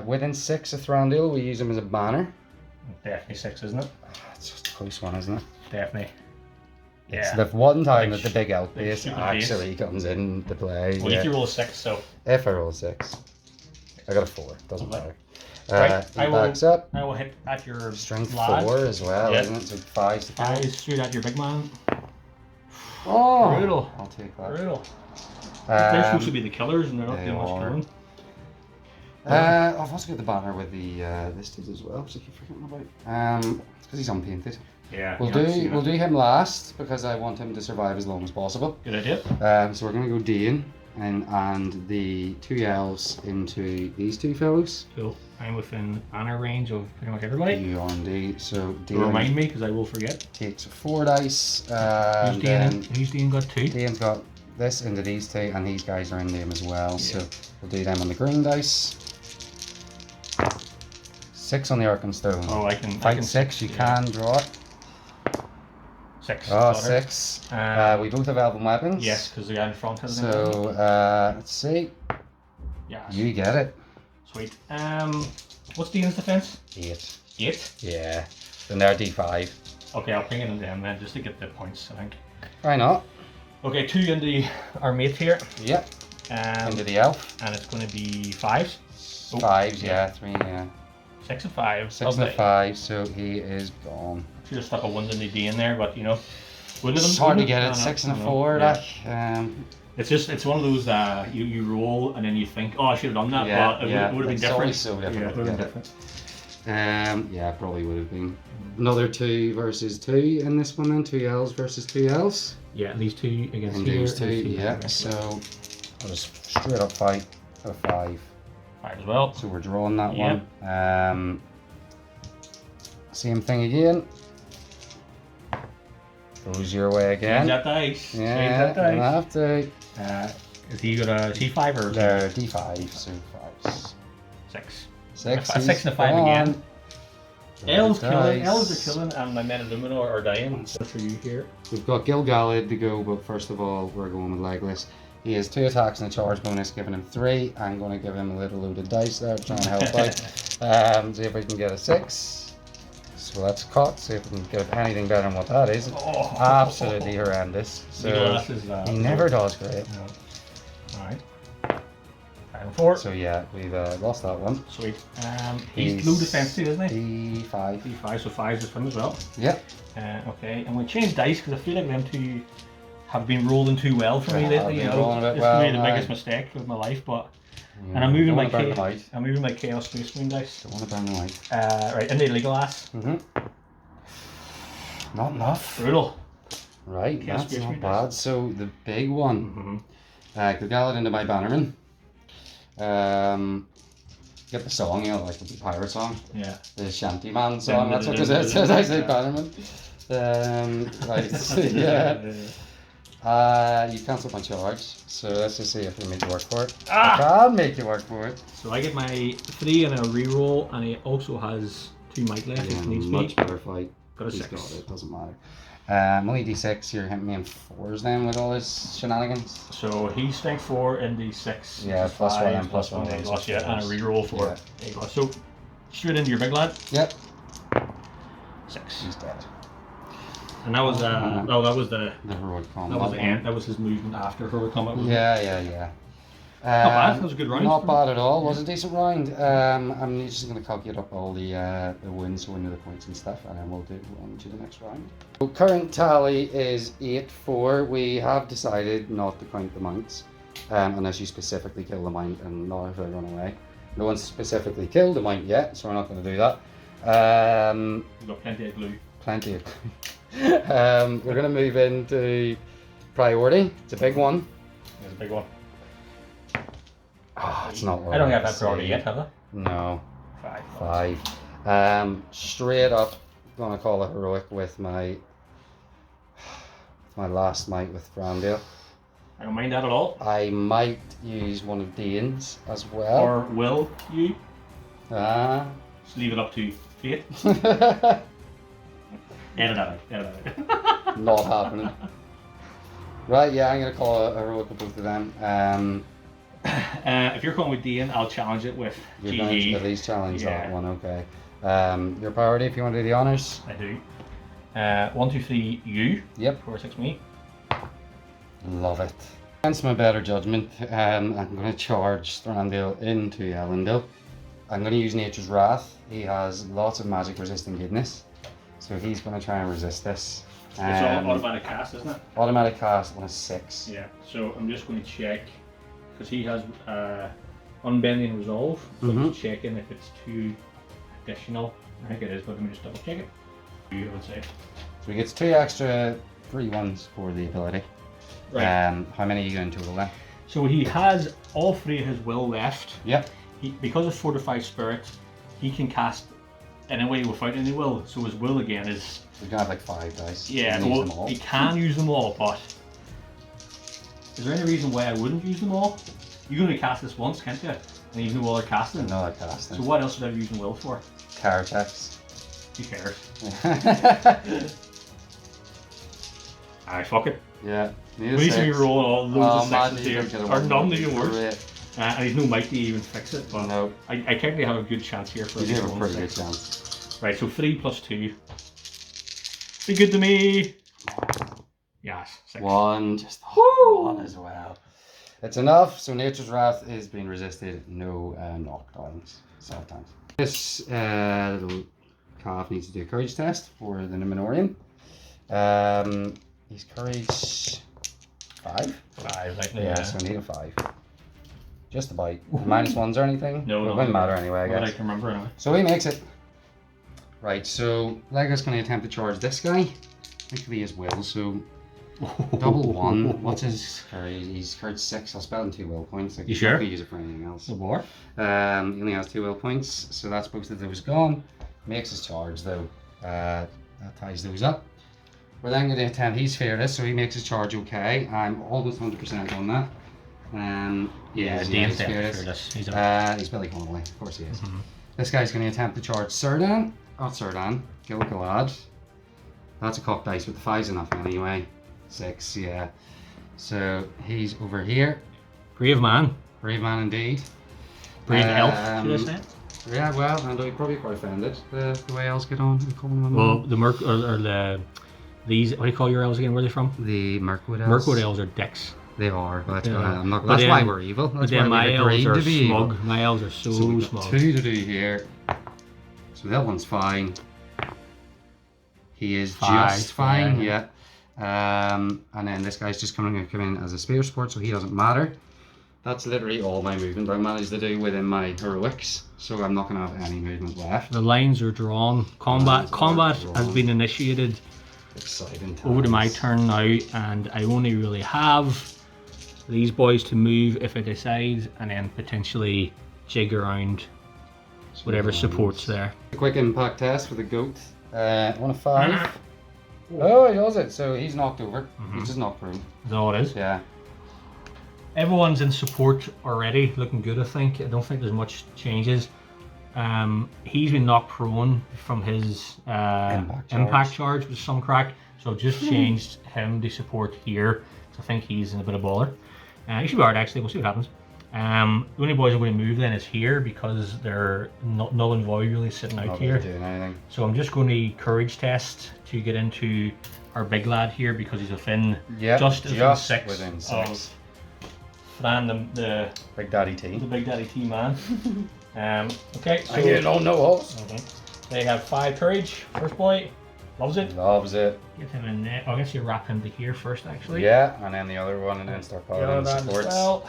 Within 6 of Thranduil, we use them as a banner. Definitely 6, isn't it? It's just a close one, isn't it? Definitely. It's Yeah. the one time Big that the big elf big base stupid actually comes into play. Well, you can roll a 6, so. If I roll a 6. I got a 4, doesn't Okay. matter. Right, He backs up. I will hit at your Strength lad. 4 as well, Yeah. isn't it? So 5 to 5. Eyes straight at your big man. Oh! Brutal. I'll take that. Brutal. They're supposed to Um, be the killers, and they're not they doing much are. killing. I've also got the banner with the this dude as well, which I keep forgetting about. It's because he's unpainted. Yeah. We'll do him last because I want him to survive as long as possible. Good idea. So we're gonna go Dean and the 2 elves into these 2 fellows. Cool. I'm within banner range of pretty much everybody. You are indeed. So Dean Remind me, because I will forget. takes 4 dice. Who's Dean got 2? Dean's got this into these 2, and these guys are in them as well. Yeah. So we'll do them on the green dice. 6 on the Arkenstone. Oh, I can. Fight 6, you can draw it. 6. Oh, daughter. 6. We both have elven weapons. Yes, because the guy in front has So, let's see. Yes. You get it. Sweet. What's Dean's defense? 8. 8? Yeah. Then they're D5. Okay, I'll ping it in them then, just to get the points, I think. Why not? Okay, 2 into our mate here. Yep. Um, Into the elf. and it's going to be 5s. 5s, yeah. 3, yeah. 6 and 5. 6 and a 5, so he is gone. Should have stuck a 1 in the D in there, but you know. Wouldn't It's have hard to wouldn't get have- it. I 6 and a know, 4, yeah. like. It's one of those you roll and then you think, oh, I should have done that, Yeah, but it yeah. would have been It's different. always so difficult Yeah, it to would have get been it. different. Yeah, probably would have been. Another 2 versus 2 in this one then. 2 elves versus 2 elves. Yeah, these 2 against And here. these 2, and these 2 yeah. against So I'll just straight up fight for 5. 5 as well. So we're drawing that Yeah. one. Same thing again. Goes your way Change again. that dice. Change Yeah, that gonna dice. have to. Is he got a T5 or They're D5, so 5s. 6? 6. A 6 and a 5 again. Elves killing. Dice. Elves are killing, and my men in Luminor are dying. So for you here. We've got Gilgalad to go, but first of all, we're going with Legless. He has 2 attacks and a charge bonus, giving him 3. I'm going to give him a little load of dice there, trying to help out. See if we can get a 6. So let's cut, see if we can get anything better than what that is. Oh. Absolutely horrendous. So Nicholas is, he never does great. No. Alright. 5 and 4. So yeah, we've lost that one. Sweet. He's low defense too, isn't he? D5. D5, so 5 is from as well. Yep. Okay, I'm going to change dice because I feel like them 2 have been rolling too well for me Yeah, lately. You I've been know, rolling a bit it's well made the now. biggest mistake of my life. But Yeah, and I'm moving don't my wanna burn them out. I'm moving my Chaos Space Marine dice. Don't want to burn them out. Right, into illegal ass. Not enough. Brutal. Right, Chaos that's Space not Marine bad. dice. So the big one. Mm-hmm. Gilgalad into my bannerman. Get the song, you know, like the pirate song. Yeah. The Shanty Man song, that's what it is. I say Bannerman. Right, yeah. You cancel my charge, so let's just see if we make you work for it. I can make you work for it. So I get my 3 and a reroll, and he also has 2 might left if needs much be. better fight. Got a He's 6. got it, doesn't matter. Only D6, you're hitting me in 4s then with all his shenanigans. So he's strength 4 and D6. Yeah, plus 1 and plus 1. A plus, yeah, and a reroll for A plus. So straight into your big lad. Yep. 6. He's dead. And that was that was the heroic combat. That was the end. That was his movement after heroic combat. Yeah. Not bad. That was a good round. Not bad at all. It was a decent round. I'm just going to calculate up all the wins, so we know the points and stuff, and then we'll do on to the next round. So current tally is 8-4. We have decided not to count the mounts, unless you specifically kill the mount and not if they run away. No one's specifically killed the mount yet, so we're not going to do that. We've got plenty of glue. Plenty of glue. We're going to move into priority. It's a big one. It's a big one. Oh, it's not. I don't have that priority yet, have I? No. 5. 5. Straight up, gonna call a heroic with my last might with Thranduil. I don't mind that at all. I might use one of Dane's as well. Or will you? Just leave it up to fate. Edit that out. Not happening. Right, yeah, I'm gonna call a heroic with both of them. If you're going with Dean, I'll challenge it with You're GG. going to at least challenge that one, okay. Your priority if you want to do the honours? I do. 1, 2, 3, you. Yep. 4, 6, me. Love it. Against my better judgment, I'm going to charge Thranduil into Elendil. I'm going to use Nature's Wrath. He has lots of magic resisting goodness, so he's going to try and resist this. It's all automatic cast, isn't it? Automatic cast on a 6. Yeah, so I'm just going to check, because he has Unbending Resolve, so I'm just checking if it's 2 additional. I think it is, but let me just double check it. I would say. So he gets 2 extra free ones for the ability. Right. How many are you going to total then? So he has all 3 of his will left. Yep. Because of Fortified Spirit, he can cast anyway without any will. So his will again is... He's going to have like 5 dice. Yeah, well, he can use them all, but... Is there any reason why I wouldn't use them all? You're going to cast this once, can't you? And even while they're casting. No, they're casting. So what else would I be using will for? Car checks. Who cares? Alright, fuck it. Yeah. We need to be rolling all loads of sixes here. Or none even worse. Great. And he's no might to even fix it, but no. I technically have a good chance here for you have a pretty good chance. Right, so 3 plus 2. Be good to me. Yes, 6. 1, just 1 as well. It's enough, so Nature's Wrath is being resisted. No knockdowns. Sad times. This little calf needs to do a courage test for the Numenorian. He's courage 5? 5, like yeah, so I need a 5. Just about. -1s or anything? No, it wouldn't matter anyway, I guess. I can remember anyway. So he makes it. Right, so Lego's going to attempt to charge this guy. Thankfully his will, so double 1. What's his courage? He's courage 6. I'll spell in 2 will points. You sure? I could use it for anything else. The war? He only has 2 will points, so that's both of those gone. Makes his charge though. That ties those up. We're then going to attempt, he's fearless, so he makes his charge okay. I'm almost 100% on that. He's fearless. He's Billy Connolly, of course he is. This guy's going to attempt to charge Círdan. Not Círdan, Gil-galad. That's a cock dice with the 5's enough anyway. 6, yeah. So he's over here. Brave man. Brave man indeed. Brave elf, should I say? Yeah, well, and I'd probably quite offended the way elves get on. Well, the Merc or the these, what do you call your elves again? Where are they from? The Mirkwood elves. Mirkwood elves are dicks. They are, but that's, yeah. that's why we're evil. That's why my elves are smug. Evil. My elves are so we've got smug. 2 to do here. So that one's fine. He is just fine, yeah. And then this guy's just come in as a spear support, so he doesn't matter. That's literally all my movement I managed to do within my heroics, so I'm not going to have any movement left. The lines are drawn. Combat has been initiated. Exciting times. Over to my turn now, and I only really have these boys to move if I decide, and then potentially jig around whatever supports there. A quick impact test for the goat. On a 5. Oh, he does it. So he's knocked over. He's just knocked prone. Is that all it is? Yeah. Everyone's in support already, looking good I think. I don't think there's much changes. He's been knocked prone from his impact charge with some crack. So I've just changed him to support here. So I think he's in a bit of bother. He should be alright actually, we'll see what happens. The only boys I'm going to move then is here because they're null and void really sitting out here. Doing anything. So I'm just going to courage test to get into our big lad here because he's within just within 6 of Fran, the Big Daddy T. The Big Daddy T man. Okay, so you don't know us. Okay. They have 5 courage. First boy loves it. Loves it. Get him in there. Oh, I guess you wrap him to here first actually. Yeah, and then the other one, and then start piling supports. Well.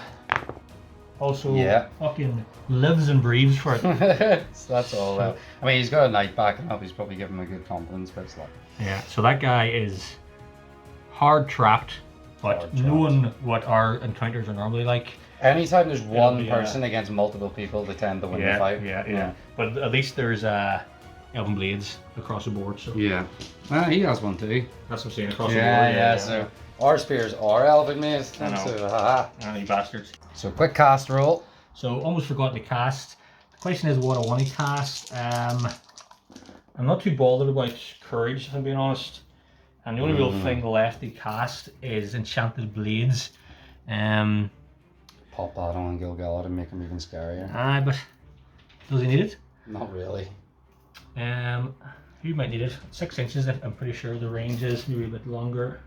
Also, fucking lives and breathes for it. So that's all. I mean, he's got a knight backing up. He's probably giving him a good confidence, but it's like. Yeah. So that guy is hard trapped, but knowing what our encounters are normally like. Anytime there's one person against multiple people, they tend to win the fight. Yeah. But at least there's elven blades across the board. So yeah. He has one too. That's what I'm saying across the board. Yeah. So our spears are elven, mate. I know. So, you bastards. So quick cast roll. So almost forgot to cast. The question is what I want to cast. I'm not too bothered about courage, if I'm being honest. And the only real thing left to cast is enchanted blades. Pop that on Gilgalad and make him even scarier. Aye, but does he need it? Not really. Who might need it? 6 inches. I'm pretty sure the range is maybe a bit longer.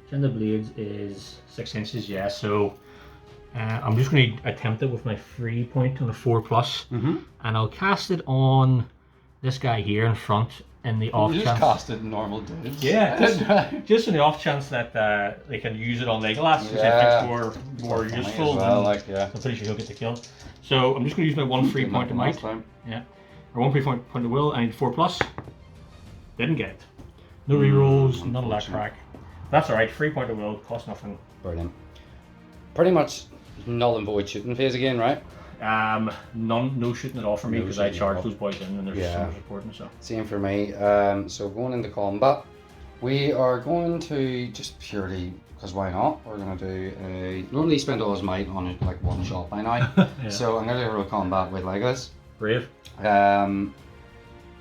Enchanted blades is 6 inches. Yeah. So I'm just going to attempt it with my free point on a 4+, and I'll cast it on this guy here in front. In the off chance, just cast it normal dudes. Yeah, just in the off chance that they can use it on Legolas, which I think is more useful. Well, I'm pretty sure he'll get the kill. So I'm just going to use my 1 free point of might. Yeah, or 1 free point of will. I need 4+. Didn't get it. No rerolls, none of that crack. That's alright. Free point of will, costs nothing. Brilliant. Pretty much null and void shooting phase again, right? No shooting at all for me because I charge those boys in and there's so much support and stuff. Same for me. So going into combat, we are going to just purely because why not? We're gonna do normally spend all his might on it like one shot by now. So I'm gonna do a real combat with Legolas. Brave.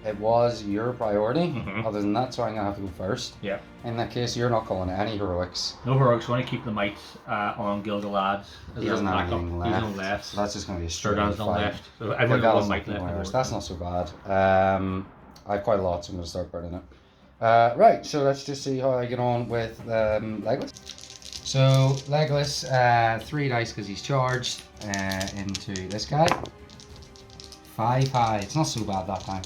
It was your priority. Other than that, so I'm gonna have to go first. Yeah. In that case, you're not calling it any heroics. No heroics. We want to keep the might on Gilgalad. He doesn't have anything left. He's on left. So that's just gonna be a straight Showdown's on left. So I've only got 1 might left. That's not so bad. I have quite a lot, so I'm gonna start burning it. Right. So let's just see how I get on with Legolas. So Legolas, 3 dice because he's charged into this guy. 5 high. It's not so bad that time.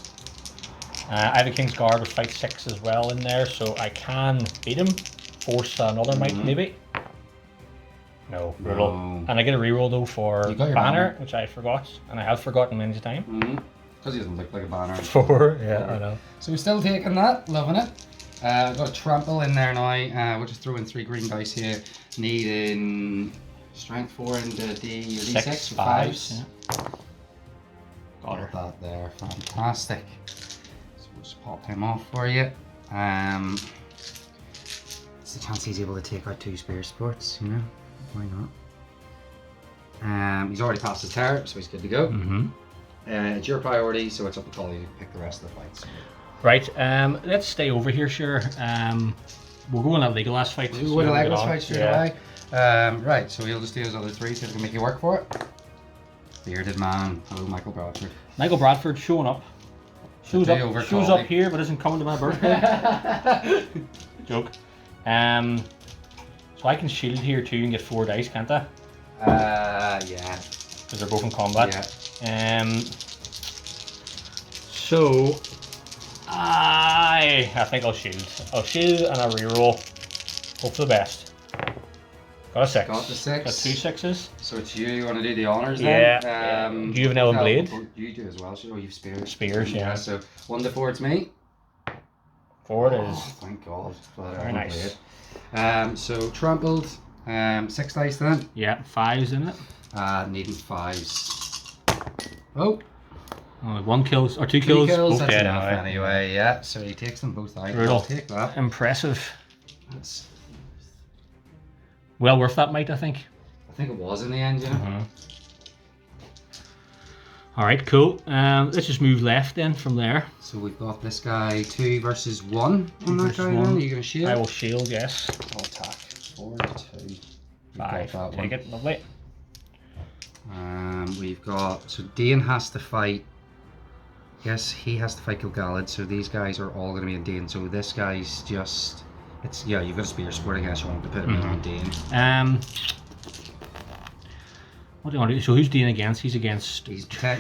I have a King's Guard with fight 6 as well in there, so I can beat him. Force another might maybe. No, brutal. And I get a reroll though for banner, which I forgot, and I have forgotten many times. Because he doesn't look like a banner. 4, I know. So we're still taking that, loving it. I've got a trample in there now. We're just throwing 3 green dice here, needing strength 4 into D6 or 5s. Got that there, fantastic. Just pop him off for you. It's the chance he's able to take out 2 spear sports, you know? Why not? He's already passed his tower, so he's good to go. It's your priority, so it's up to Collie to pick the rest of the fights. Right, let's stay over here, sure. We'll go on that Legolas fight. We'll go on a Legolas fight straight away. Right, so he'll just do his other 3 so he can make you work for it. Bearded man. Hello, Michael Bradford. Michael Bradford showing up. Shows up here, but isn't coming to my birthday. Joke. So I can shield here too and get 4 dice, can't I? Yeah. Because they're both in combat. Yeah. So I think I'll shield. I'll shield and I'll reroll. Hope for the best. Got a 6. Got the 6. Got 2 6s. So it's you want to do the honours then? Yeah. Do you have an elven blade? You do as well. So you've spears. Spears, yeah. So 1 to 4 it's me. 4 it is. Oh, thank God. Very nice. So trampled. 6 dice then. Yeah, 5's in it. Needing 5s. Oh. Only 1 kill or 2 2 kills. kills, Both that's dead enough anyway. Yeah, so he takes them both out. Brutal. I'll take that. Impressive. That's, Well worth that, mate, I think. I think it was in the end, you know. Alright, cool. Let's just move left then from there. So we've got this guy 2 versus 1 on that guy. 1. Then. Are you going to shield? I will shield, yes. I'll attack. 4 to 2. 5. That Take one. it, lovely. We've got, so Dane has to fight, yes, he has to fight Gilgalad, so these guys are all going to be in Dane, so this guy's just, it's, yeah, you've got a spear sport, I guess you want to put him in on Dane. What do you want to do? So who's Dean against? He's against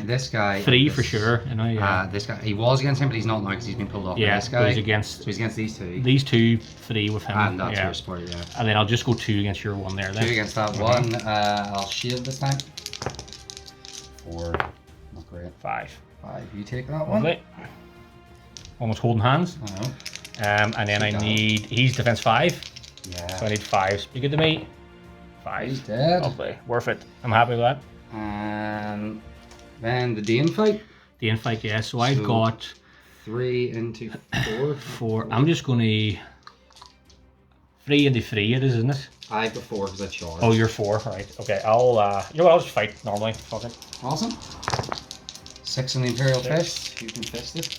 This guy. 3 for sure, you know, yeah. This guy, he was against him, but he's not now because he's been pulled off by this guy. So he's against, so he's against these 2. These 2, 3 with him. And that's your sport, yeah. And then I'll just go 2 against your 1 there then. 2 against that one. I'll shield this time. 4. Not great. 5. 5. You take that one. Lovely. Almost holding hands. I know. And then I need, he's defense 5. Yeah. So I need 5s. Be good to me. 5. He's dead. Lovely. Worth it. I'm happy with that. And then the Dane fight. The infight, yeah. So I've got 3 into 4. 4. I'm just going to 3 into 3 it is, isn't it? I've got 4 because I charged. Oh, you're 4, right. Okay, I'll you know what, I'll just fight normally. Fuck it. Awesome. 6 in the Imperial Fist. You can fist it.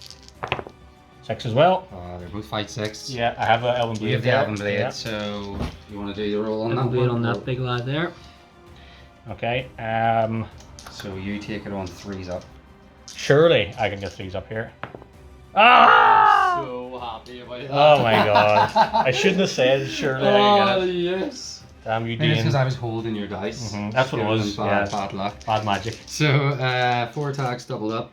6 as well. They're both fight 6. Yeah, I have an Elven Blade. You have the there. Elven Blade, Yeah. so you want to do the roll on Elven that Blade one? on that big lad there. Okay, So you take it on 3s up. surely I can get 3s up here. Ah! So happy about that. Oh my god. I shouldn't have said surely I can get it. Yes. Damn you, Maybe it's Dean. because I was holding your dice. That's what it was, Bad luck. Bad magic. So 4 attacks doubled up.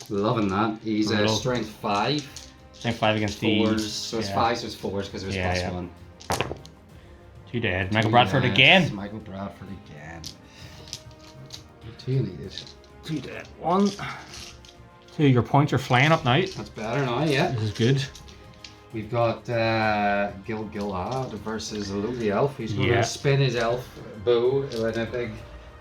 Loving that. He's a Brutal. strength 5. Strength 5 against 4s. these. So it's 5, so it's 4s because it was plus 1. 2 dead. Michael Bradford Yes, again. Michael Bradford again. 2 needed. 2 dead. 1. 2. Your points are flying up now. That's better now, yeah. This is good. We've got Gilgalad versus a lowly elf. He's going to spin his elf bow in a big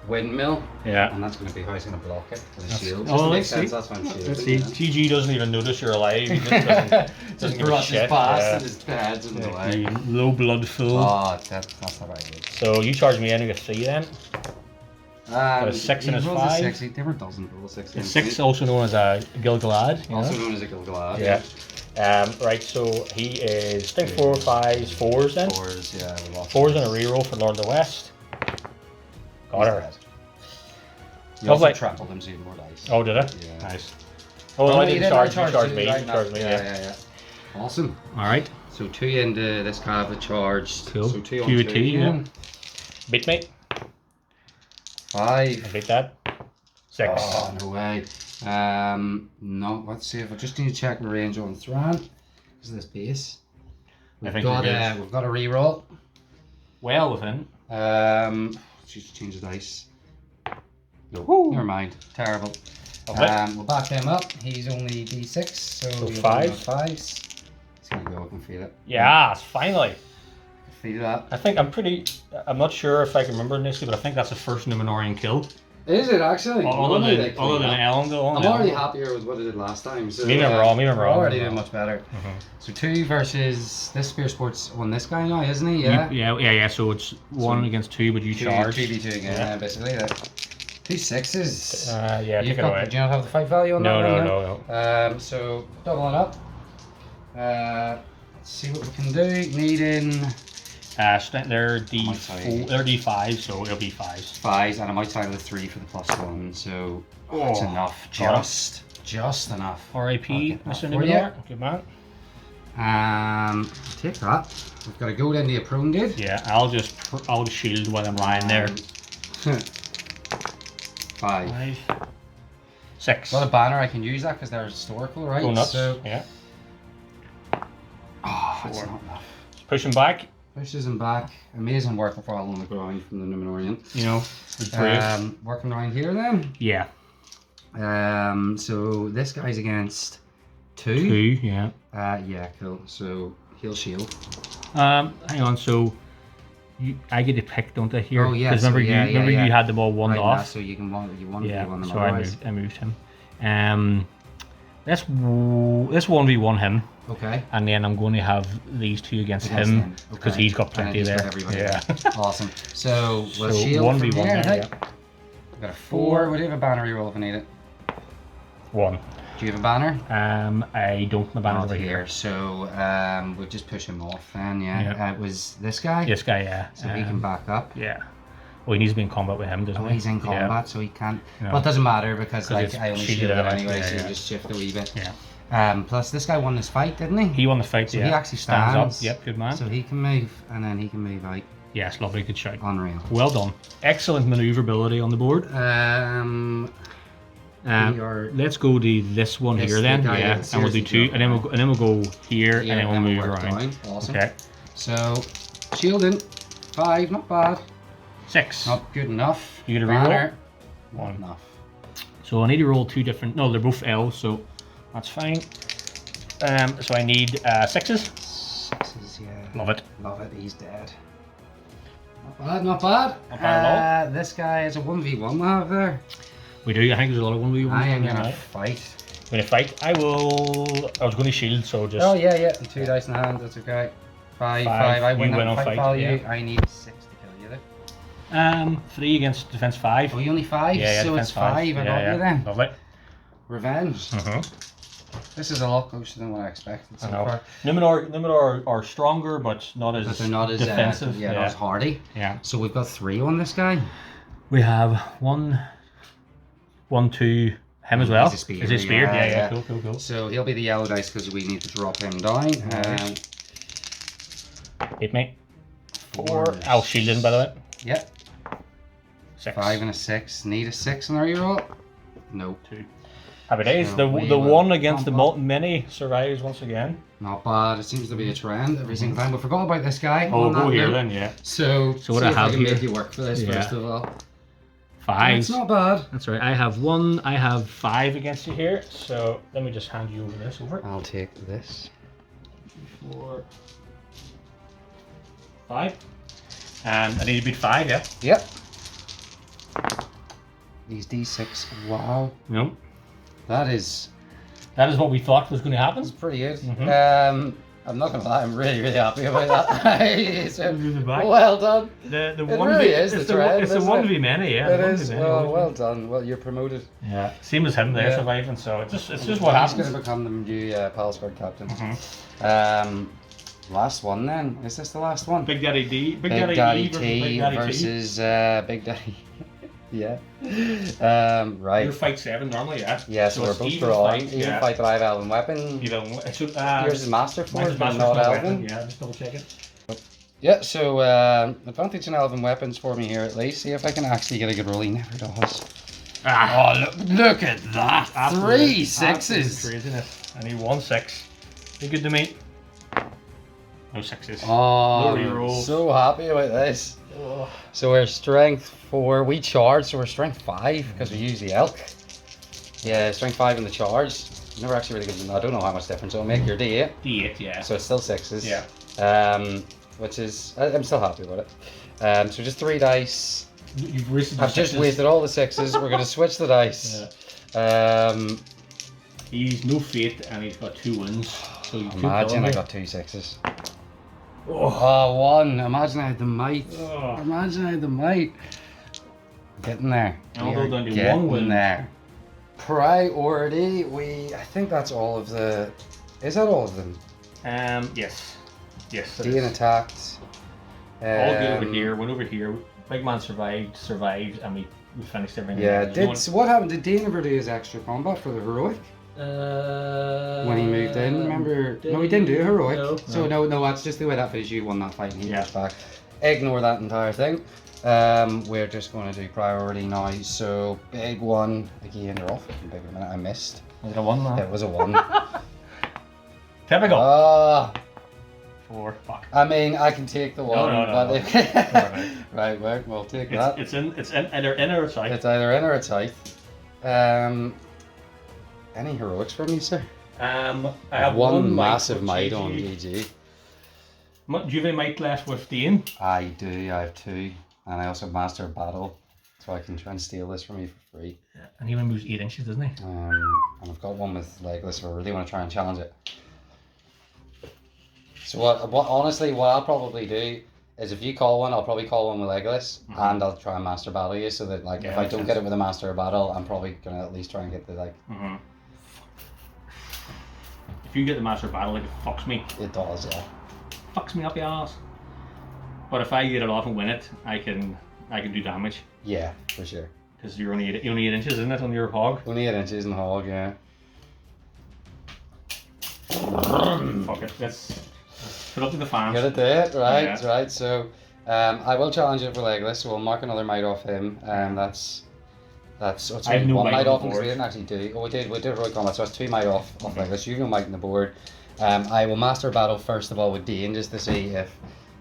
windmill. Yeah. And that's going to be how he's going to block it with a shield. Oh, Makes let's sense. see. That's why I'm shielding. Let's see. Yeah. TG doesn't even notice you're alive. He just doesn't Just give a brushes shit. past and his head's in the way. You low blood fool. Oh, that's not right. So you charge me in to get 3 then. Got a 6 and a 5. 6. He never doesn't roll a 6. A 6, also known as a Gilgalad. Also known as a Gilgalad. Yeah. Right, so he is, I think 4, 5s, 4s then. 4s, yeah. 4s and a reroll for Lord of the West. Got her. You also Lovely. trampled him so you had more dice. Oh, did I? Yeah. Nice. Oh, I didn't charge. You charged me. Right, You charged me, yeah. Awesome. Alright. So 2 into this guy with charged. Cool. So 2 on 2 2. with 2, yeah. Beat me. 5. I beat that. 6. Oh, no way. No, let's see if I just need to check the range on Thran. Because of this base. We've got a reroll. Well within. Just change the dice. No, never mind. Terrible. We'll back him up. He's only D6, so 5. 5s. It's gonna go. I can feel it. Yeah, finally. Feel that. I think I'm not sure if I can remember initially, but I think that's the first Numenorian kill. Is it actually? Other than Elendil. I'm already happier with what I did last time. So, Maybe I'm wrong. Already doing much better. So 2 versus this spear sport's on this guy now, isn't he? Yeah. Yeah. So it's 1 against 2, but you charge. 2v2 again, basically. 2 6s. Yeah. Take it away. Do you not have the fight value on that? No. So doubling up. Let's see what we can do. Needing. They're D5, so it'll be 5s. 5s, and I'm outside of the 3 for the +1, so that's enough. Just enough. R.I.P. Mr. Numenor. Good man. Take that. We've got to go down the prone gate. Yeah, I'll just shield while I'm lying there. 5. 6. Got a banner. I can use that because they're historical, right? Go nuts. So, yeah. That's not enough. Push him back. Pushes him back. Amazing work of all on the ground from the Numenorian. You know, it's brave. Working around here then. Yeah. So this guy's against 2. 2, yeah. Yeah, cool. So he'll shield. Hang on. So I get to pick, don't I? Here. Oh, yeah, Because so remember yeah. you had them all one Right, off. so you one Yeah. v one them So otherwise. I moved him. Let's 1v1 him. Okay. And then I'm going to have these two against him because he's got plenty and then there. he's got everybody Yeah. there. Awesome. So we'll So shield 1v1 from here. there, Hey. yeah. We've got a 4. Would you have a banner reroll if I need it? 1. Do you have a banner? I don't. My banner's over here. So we'll just push him off then. Yeah. It was this guy. This guy, yeah. So he can back up. Yeah. Well, he needs to be in combat with him, doesn't he? He's in combat, so he can't. No. Well, it doesn't matter because like I only shielded shielded it out, anyway, yeah, so you yeah. just shift a wee bit. Yeah. Plus, this guy won this fight, didn't he? He won the fight. So yeah. he actually stands stands. up. Yep, good man. So he can move, and then he can move out. Yes, lovely, good shout. Unreal. Well done. Excellent maneuverability on the board. Let's go to this one This here then. guy Yeah, is and we'll do seriously 2, and then we'll go here, and then we'll move work around. down. Awesome. Okay. So shielding 5, not bad. 6. Not good enough. You get a Banner, reroll? not 1. enough. So I need to roll 2 different. No, they're both Elves, so that's fine. So I need 6s. 6s, yeah. Love it. Love it. He's dead. Not bad. Not bad. Not bad at all. This guy is a 1v1 we have there. We do. I think there's a lot of 1v1. I am gonna fight. I'm gonna fight. I was going to shield, so just. Oh yeah. 2 dice in hand. That's okay. 5. I You win win that on fight fight, value. yeah. I need 6 to kill you there. 3 against defense 5. Oh, you only 5? Yeah, so defense it's 5. I got you then. Lovely. Revenge. Uh-huh. This is a lot closer than what I expected so far. Numenor are stronger, but not as But they're not as defensive. not as hardy. Yeah. So we've got 3 on this guy. We have 1, 2, him as well. He's a spear, Is he spear? yeah, Yeah. yeah. Cool. So he'll be the yellow dice because we need to drop him down. Hit me. 4. 4. I'll shield him, by the way. Yep. 6. 5 and a 6. Need a 6 on our reroll? No. 2. Happy days. So The we one will against the bump up. many survives once again. Not bad. It seems to be a trend every single time. We forgot about this guy. Oh, on go that here note. then, yeah. So what see I if have can here. make you work for this Yeah. first of all. 5. It's not bad. That's right. I have 1. I have 5 against you here. So let me just hand you over this over. I'll take this. 4, 5. And I need to beat 5, yeah? Yep. These D6. Wow. No. That is What we thought was going to happen. pretty good. Mhm. I'm not gonna lie. I'm really happy about that. So, back. well done. The It 1v really is it's the the trend, it's the isn't 1v many, yeah. It the is. 1v many, Well done. Well, you're promoted. Yeah. Same as him there Yeah. surviving. So it's just what He's happens. going to become the new Pal Squad captain. Mhm. Last one then. Is this the last one? Big Daddy D, Big Daddy E T versus versus Big Daddy. Yeah. Right. You're fight 7 normally, yeah. Yeah, so we're it's both even drawn. fight, Even yeah. fight that I have elven weapon. Yours is Master Force, Mine's but Master not Force elven. weapon, yeah, just double check it. Yeah, so advantage in elven weapons for me here at least. See if I can actually get a good roll. He never does. Ah, Oh, look at that! absolute- 3 absolute 6s! Craziness. I need 1 6. Be good to me. No 6s. Oh, No rerolls. so happy about this. Oh. So we're strength 4. We charge, so we're strength 5 because we use the elk. Yeah, strength 5 in the charge. Never actually really gives. I don't know how much difference it'll make. Your D8, D8, yeah. so it's still 6s. Yeah. Which is I'm still happy about it. So just 3 dice. You've wasted your I've just 6s. wasted all the 6s. We're gonna switch the dice. Yeah. He's no fate and he's got 2 wins. So you could Imagine kill I me. got 2 6s. Oh. Oh, 1. Imagine I had the might. Oh. Imagine I had the might. Getting there. I'll We go are down to 1 getting win. there. Priority. I think that's all of the. Is that all of them? Yes. Yes. it Dean is. attacked. All good over here. Went over here. Big man survived, and we finished everything. Yeah. You know So what happened? Did Dean ever do his extra combat for the heroic when he moved in? Remember? No, he didn't do a heroic. No. So no, that's just the way that finished. You won that fight and he Yeah. was back. Ignore that entire thing. We're just going to do priority now. So big one again. You're off. Big a minute. I missed. Was it a 1 now? It was a 1. Typical. Ah. 4. Fuck. I mean, I can take the 1. No. Right, we'll take that. It's either in or outside. It's either in or it's out. Any heroics from you, sir? I have One one massive might might with on GG. GG. Do you have any might left with Dane? I do, I have 2. And I also have Master of Battle. So I can try and steal this from you for free. Yeah. And he only moves 8 inches, doesn't he? And I've got one with Legolas, so I really want to try and challenge it. So honestly, what I'll probably do is if you call one, I'll probably call one with Legolas, and I'll try and Master Battle you, so that like if I don't get it with a Master of Battle, I'm probably gonna at least try and get the like. If you get the Master of Battle, like it fucks me. It does, yeah. Fucks me up the ass. But if I get it off and win it, I can do damage. Yeah, for sure. Because you're only 8 inches, isn't it, on your hog? Only 8 inches in the hog, yeah. Fuck it, let's put up to the fans. Get it there, right, yeah. Right. So I will challenge it for Legolas, so we'll mark another might off him. That's what's I have no one might off because board. we didn't actually do. Oh, we did heroic combat, so that's 2 might off Legolas. You have no might on the board. I will Master Battle first of all with Dane just to see if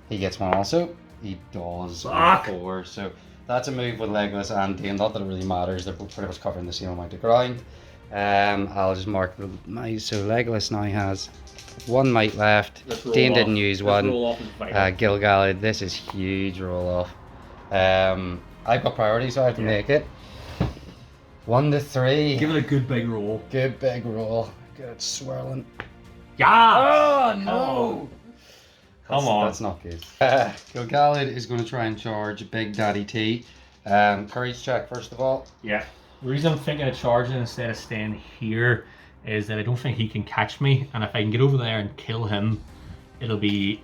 he gets one also. He does. 4. So that's a move with Legolas and Dane. Not that it really matters. They're both pretty much covering the same amount of ground. I'll just mark the might. So Legolas now has 1 might left. Dane didn't use one. Gilgalad, this is huge roll off. I've got priority, so I have to make it. 1 to 3. Give it a good big roll. Good big roll. Good swirling. Yeah! Oh no! Come on. That's not good. Gilgalad is going to try and charge Big Daddy T. Courage check first of all. Yeah. The reason I'm thinking of charging instead of staying here is that I don't think he can catch me, and if I can get over there and kill him, it'll be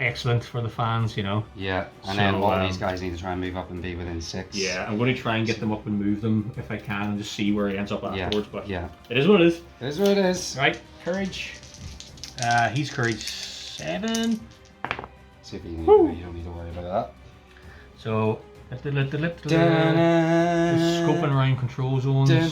excellent for the fans, you know. Yeah, and then all these guys need to try and move up and be within 6. Yeah, I'm going to try and get them up and move them if I can, and just see where he ends up afterwards. But yeah, it is what it is. It is what it is. Right, courage. He's courage 7. See if you don't need to worry about that. So. Just scoping around control zones. You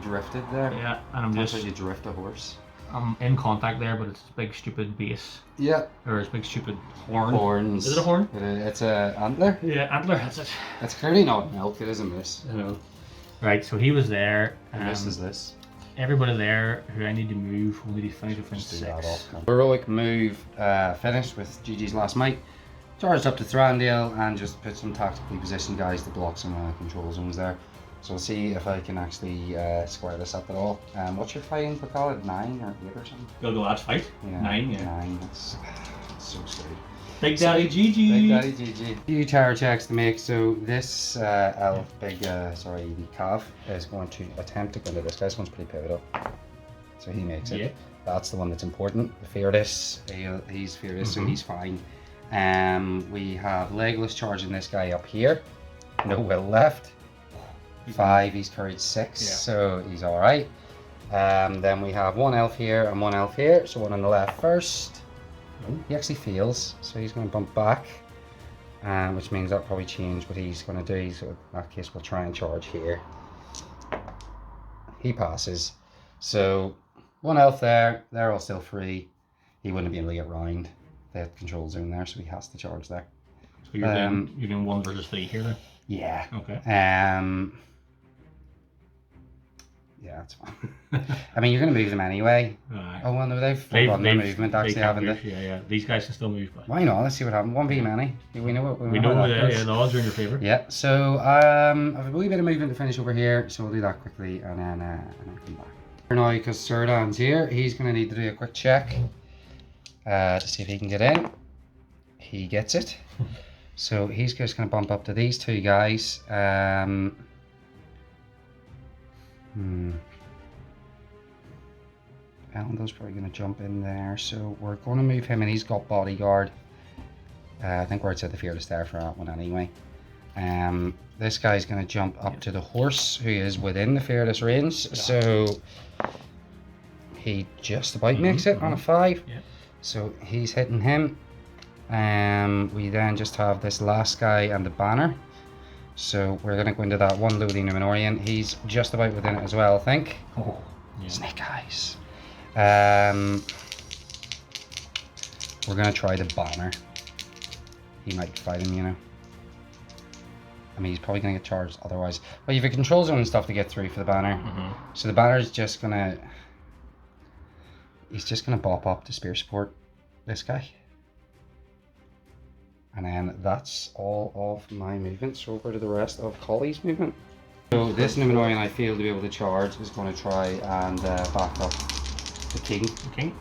drifted there. Yeah, and I'm That's just. how you drift a horse. I'm in contact there, but it's a big stupid base. Yeah. Or it's a big stupid horn. Horns. Is it a horn? It's a antler. Yeah, antler. That's it. It's clearly not an elk. It is a moose. I know. Right, so he was there. This is this. Everybody there who I need to move will need to finish within 6. Heroic move finished with GG's last might. Charged up to Thranduil and just put some tactically positioned guys to block some control zones there. So we'll see if I can actually square this up at all. What's your fighting for call it? 9 or 8 or something? Gilgalad's fight? Yeah, 9, yeah. 9, that's so scary. Big Daddy GG! Big Daddy GG. A few tower checks to make. So this elf, the Cav, is going to attempt to go into this guy. This one's pretty pivotal. So he makes it. Yeah. That's the one that's important. The Fearless, he's Fearless, so he's fine. We have Legolas charging this guy up here. No will left. 5, he's courage 6, so he's alright. Then we have 1 elf here and 1 elf here, so 1 on the left first. He actually feels, so he's going to bump back, which means that'll probably change what he's going to do. So in that case, we'll try and charge here. He passes. So 1 elf there, they're all still free. He wouldn't be able to get round the control zone there, so he has to charge there. So you're doing 1 versus 3 here then? Yeah. Okay. Yeah, that's fine. I mean, you're going to move them anyway. Oh, well, no, they've forgotten their movement, actually, haven't they? Yeah. These guys can still move. But... Why not? Let's see what happens. 1v many. We know what we know. The odds are in your favour. Yeah, so I have a wee bit of movement to finish over here, so we'll do that quickly and then come back. Now, because Showdown's here, he's going to need to do a quick check to see if he can get in. He gets it. So he's just going to bump up to these 2 guys. Elendil's probably going to jump in there, so we're going to move him, and he's got bodyguard. I think we're outside the Fearless there for that one anyway. This guy's going to jump up to the horse, who is within the Fearless range, so he just about makes it on a 5. So he's hitting him. We then just have this last guy and the banner. So we're going to go into that 1 Lowly Numenorian. He's just about within it as well, I think. Snake eyes. We're going to try the banner. He might fight him, you know. I mean, he's probably going to get charged otherwise. But you have a control zone and stuff to get through for the banner. So the banner is just going to... He's just going to bop up to spear support. this guy. And then that's all of my movements. So over to the rest of Collie's movement. So this Numenorian I feel to be able to charge is going to try and back up the king. The king.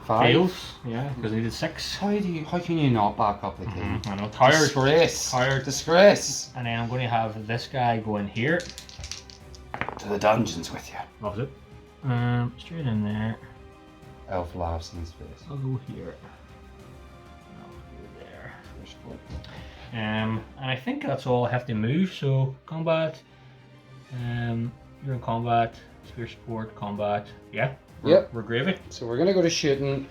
5. Fails. Yeah, because he did 6. How can you not back up the king? I know. Tired. Disgrace. Tired. Disgrace. And then I'm going to have this guy go in here. To the dungeons with you. Loves it. Straight in there. Elf laughs in his face. I'll go here. I'll go there. And I think that's all I have to move. So combat. You're in combat. Spear support. Combat. Yeah. We're gravy. So we're gonna go to shooting.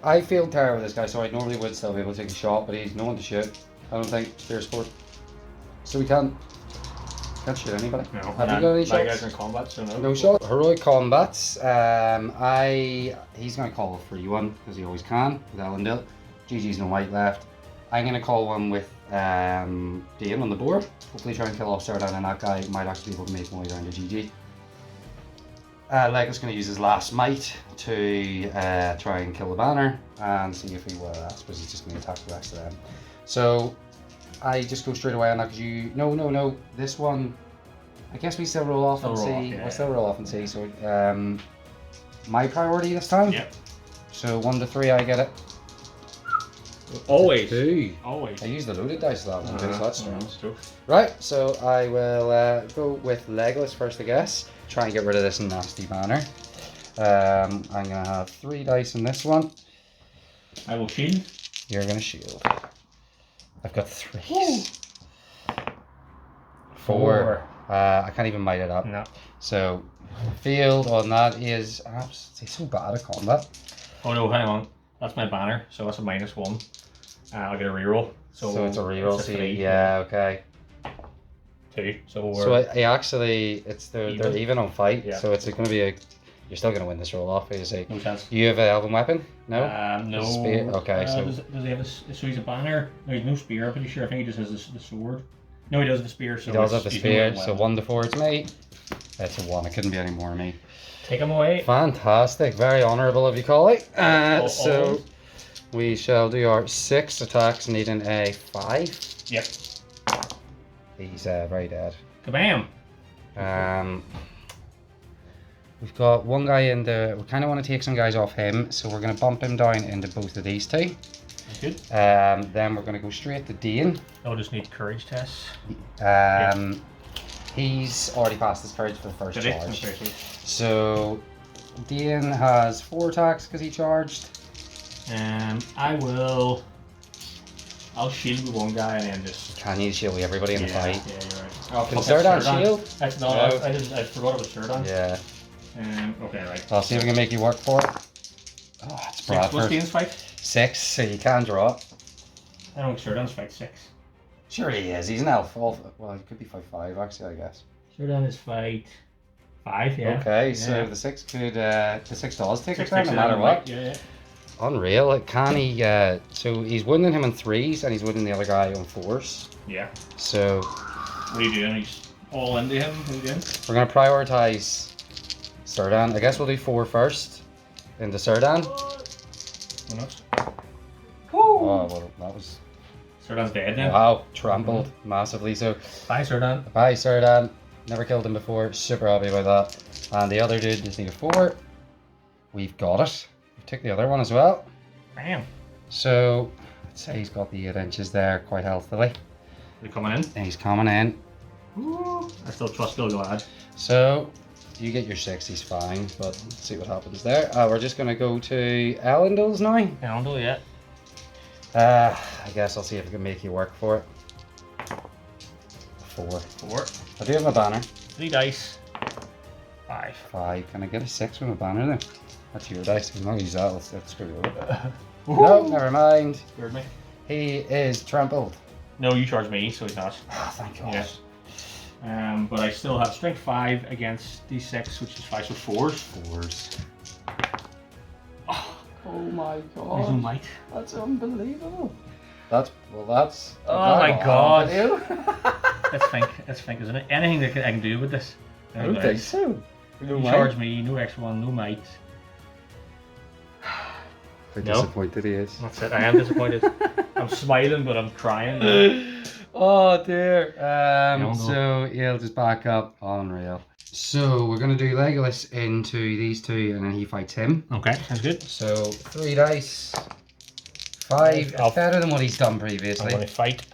I feel terrible with this guy, so I normally would still be able to take a shot, but he's no one to shoot. I don't think. Spear support. So we can't shoot anybody. No. Have you got any shots? My guys are in combat, so no. No shot. Heroic combats. He's gonna call a free one because he always can with Elendil. GG's no white left. I'm gonna call one with Dane on the board. Hopefully try and kill off Showdown, and that guy might actually be able to make my way down to GG. Lego's gonna use his last might to try and kill the banner and see if he will. I suppose he's just gonna attack the rest of them. So I just go straight away on that because you. No. This one. I guess we still roll off and see. We still roll off and see. So my priority this time. Yep. So 1 to 3, I get it. Always. 2. Always. I used the loaded dice for that one, so that's strong. True. Right, so I will go with Legolas first, I guess. Try and get rid of this nasty banner. I'm gonna have 3 dice in this one. I will shield. You're gonna shield. I've got 3s. 4. I can't even might it up. No. So field on that is absolutely so bad at combat. Oh no, hang on. That's my banner, so that's a -1. I'll get a reroll. So it's a reroll. It's a 3. Yeah, okay. 2. So we're. So they're even on fight. Yeah. So it's gonna be you're still gonna win this roll off. Basically. No chance. You have an elven weapon? No. No. Spear? Okay. So does he have so he's a banner? No, he's no spear. I'm pretty sure. I think he just has the sword. No, he does have the spear. So he does have the he's spear. doing So well. 1 to 4 it's me. That's a 1. It couldn't be any more of me. Take him away. Fantastic. Very honourable of you, Collie. So Always. we shall do our 6 attacks, needing a 5. Yep. He's very dead. Kabam. We've got one guy in the. We kind of want to take some guys off him, so we're going to bump him down into both of these 2. That's good. Then we're going to go straight to Dane. I'll just need courage tests. He's already passed his courage for the first Did he? charge. Okay, so So Dane has 4 attacks because he charged. I'll shield with one guy and then just. Can you shield everybody in the fight? Yeah, you're right. Oh, Can Showdown shield? I forgot it was Showdown. Yeah. Okay, right. I'll see if we can make you work for it. Oh, it's 6 plus Bradford. Dane's fight? 6, so you can draw it. I don't think Showdown's fight 6. Sure he is. He's an elf. Well, it could be 5/5 actually, I guess. Showdown is fight 5, yeah. Okay, so Yeah. the 6 could the 6 does take a 6 turn no takes matter it, what. Yeah. Unreal. Like, can he? So he's winning him on 3s, and he's winning the other guy on 4s. Yeah. So What are you doing? He's all into him. What are you doing? we're gonna prioritize Serdan. I guess we'll do 4 first into Serdan. Why not? Oh, well, that was Showdown's dead now. wow, trampled massively. So Bye, Showdown. bye, Serdan. Never killed him before. Super happy about that. And the other dude just need a 4. We've got it. We took the other one as well. Bam. So let's say he's got the 8 inches there quite healthily. They're coming in. And he's coming in. Ooh. I still trust Gilgalad. So you get your 6, he's fine, but let's see what happens there. We're just gonna go to Elendil's now. Elendil, yeah. I guess I'll see if I can make you work for it. 4. 4. I do have my banner. 3 dice. 5. 5. Can I get a 6 with my banner then? That's your dice. If you want to use that, let's screw it up. No, never mind. Scared me. He is trampled. No, you charge me, so he's not. Oh, thank God. Yes. But I still have strength 5 against D6, which is 5, so 4s. 4s. Oh my There's no might. That's unbelievable. That's Oh my God. You. Let's think. Is there anything that I can do with this? I don't think so. You charge me, no X1, no might. How No. disappointed he is. That's it. I am disappointed. I'm smiling, but I'm crying. Now. Oh dear. No. So he'll just back up. Unreal. So we're gonna do Legolas into these two, and then he fights him. Okay, sounds good. So 3 dice. 5. It's better than what he's done previously. I'm going to fight.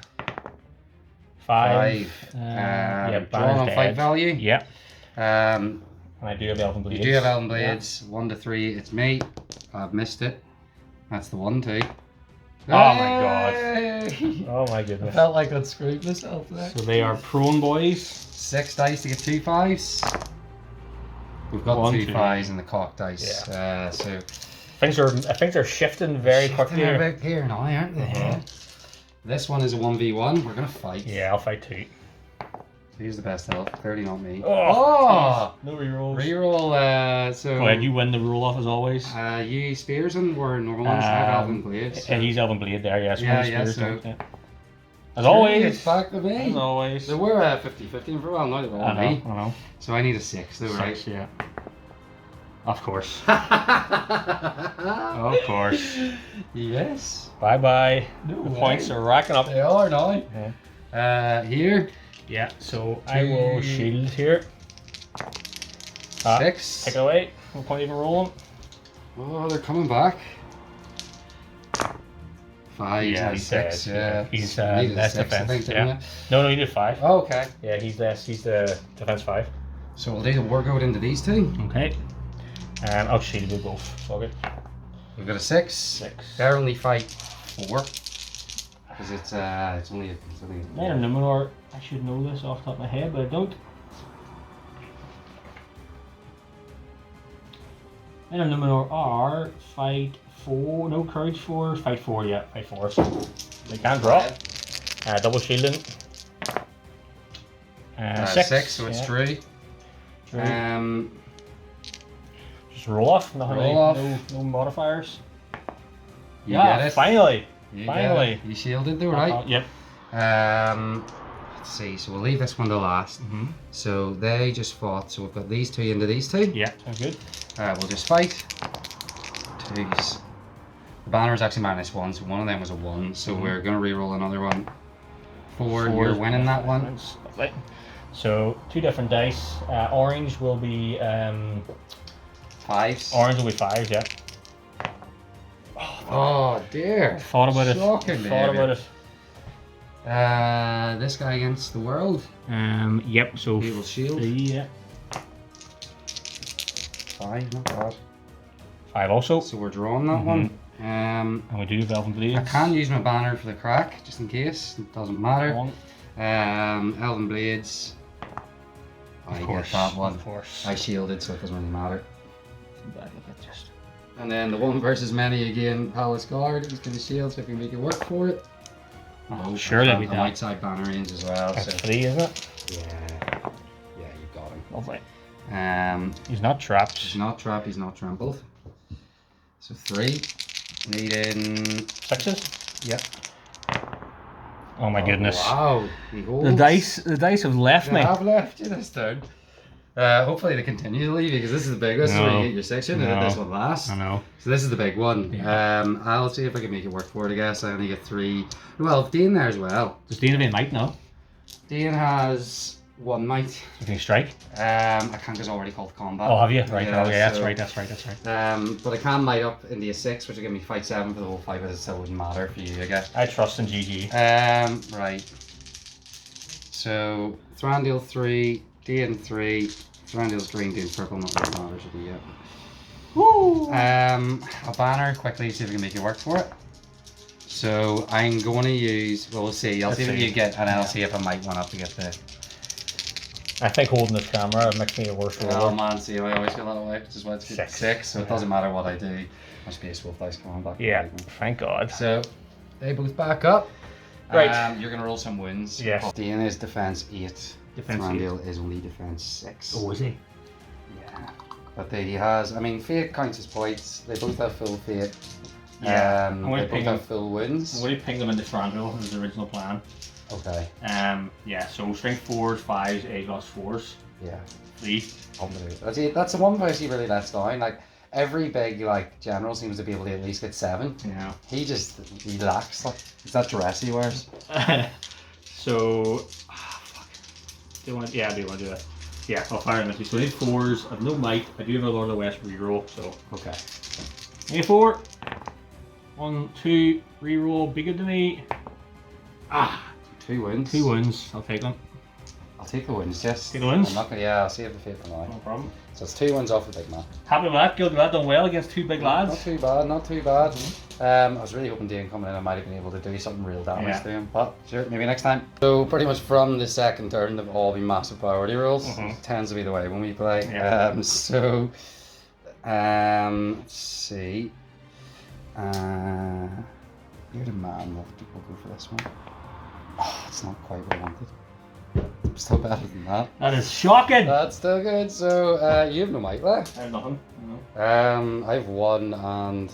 5. Yeah, drawn Banner's on dead. fight value. Yeah. And I do have Elven Blades. you do have Elven Blades. 1 to 3. It's me. I've missed it. That's the 1, 2. Oh my god. Oh my I goodness. felt like I'd screwed myself there. So they are prone boys. 6 dice to get 2 5s. We've got 1, 2 2. 5s in the cock dice. Yeah. So I think they're shifting very quickly they're here. about here now, aren't they? This one is a 1v1. We're gonna fight. Yeah, I'll fight 2. Who's the best elf? Clearly not me. Oh! No rerolls. Reroll. So Go ahead, you win the roll off as always. you spears and were normal ones. I have Elven Blades. And he's Elven Blade there, yes. Yeah, So. so As always. It's back to me. As always. They were 50-50 for a while, now they're all me. I know. So I need a 6 though, right? 6, yeah. Of course. Of course. Yes. Bye bye. No The way. points are racking up. They are now. Yeah. Here. Yeah, so I will shield here. 6. Take it away. No point even rolling. Oh, they're coming back. 5 Yeah, and he's 6. dead. Yeah. He's Needed a less 6, I defense. think, didn't Yeah. you? No, you did 5. Oh, okay. Yeah, he's less. He's the defense 5. So we'll do the war goat into these two. Okay. And I'll shield with both. So good. We've got a 6. 6. They only fight 4. Because it's only. Man of Numenor, I should know this off the top of my head, but I don't. Men of Numenor are fight 4, no courage 4, fight 4, yeah, fight 4. So they can drop. Double shielding. 6, so it's yeah. 3. True. Just roll off, nothing Roll really, off. no modifiers. You Yeah, get it. finally. You Finally. get it. You shielded though, right? Yep. Let's see, so we'll leave this one to last. So they just fought, so we've got these two into these two. Yeah, sounds good. We'll just fight. 2s. The banner is actually -1, so one of them was a 1, so we're going to re-roll another one. 4, you're winning that one. Lovely. So 2 different dice. Orange will be 5s. orange will be 5s, yeah. Oh dear. Thought about it. Shocking Thought about it. This guy against the world. Yep. So He will shield. 3, yeah. 5, not bad. 5 also. So we're drawing that one. And we do have Elven Blades. I can use my banner for the crack, just in case. It doesn't matter. 1. Elven Blades. I get that one. Of course. I shielded, so it doesn't really matter. Look at just. And then the 1 versus many again, Palace Guard. He's going to shield, so if we can make it work for it. Oh, sure, that'll be I'm that. outside banner range as well. That's So 3, isn't it? yeah, you got him. Lovely. He's He's not trapped. not trapped. He's not trampled. So 3, needing. 6s. Yep. Oh my goodness. Wow. He holds. The dice have left They me. have left you this turn. Hopefully they continue to leave you because this is the big. This is where No. you get your section. No. And this one last. I know. So this is the big one. Yeah. I'll see if I can make it work for it. I guess I only get 3. Well, Dean there as well. Does Dean have any might now? Dean has 1 might. So can you strike? I can't because I already called combat. Oh, have you? Right. Yeah, Oh, yeah. That's so- right. That's right. That's right. But I can might up into a 6, which will give me fight 7 for the whole fight, but it still wouldn't matter for you, I guess. I trust in GG. Right. So Thranduil 3, Dean 3, Thranduil's green, Dean's purple, not really matters to me yet. Woo! A banner quickly, see if we can make it work for it. So I'm going to use. Well, we'll see. I'll Let's see if see. you get, and I'll see if I might one up to get the. I think holding this camera makes me a worse Oh roller. man, see I always feel that way. Which is why it's 6. 6. So it doesn't matter what I do. My space wolf dice coming back. Yeah. Thank God. So they both back up. Right. You're gonna roll some wins. Yes. Dean is defense 8. Defense 8. Thranduil is only defense 6. Oh, is he? Yeah. But he has. I mean, fate counts as points. They both have full fate. Yeah. I'm gonna They both ping have him. full wins. I'm going to ping them into Thranduil, was the original plan. Okay. Yeah, so strength 4s, 5s, A class 4s, Yeah. 3. That's it. That's the one place he really lets down. Like every big like general seems to be able to at least get 7. Yeah. He lacks. Like, is that dress he wears? So, fuck. Do you want to? Yeah, I do want to do that. Yeah, I'll fire him at you. So I need 4s. I've no might. I do have a Lord of the West reroll. So Okay. A4. 1, 2, reroll. Be good to me. 2 wins. 2 wins. I'll take them. I'll take the wins, yes. Take the wins? I'm not gonna, yeah, I'll save the fate for now. No problem. So it's 2 wins off the big man. Happy with that. Good. Glad done well against 2 big lads. Not too bad, not too bad. I was really hoping Dane coming in, I might have been able to do something real damage to him, but sure, maybe next time. So pretty much from the second turn, they've all been massive priority rolls. It tends to be the way when we play. Yeah. Let's see. You're the man. We'll go for this one. Oh, it's not quite what I wanted. I'm still better than that. That is shocking. That's still good. So you have no might left. I have nothing. I have 1 and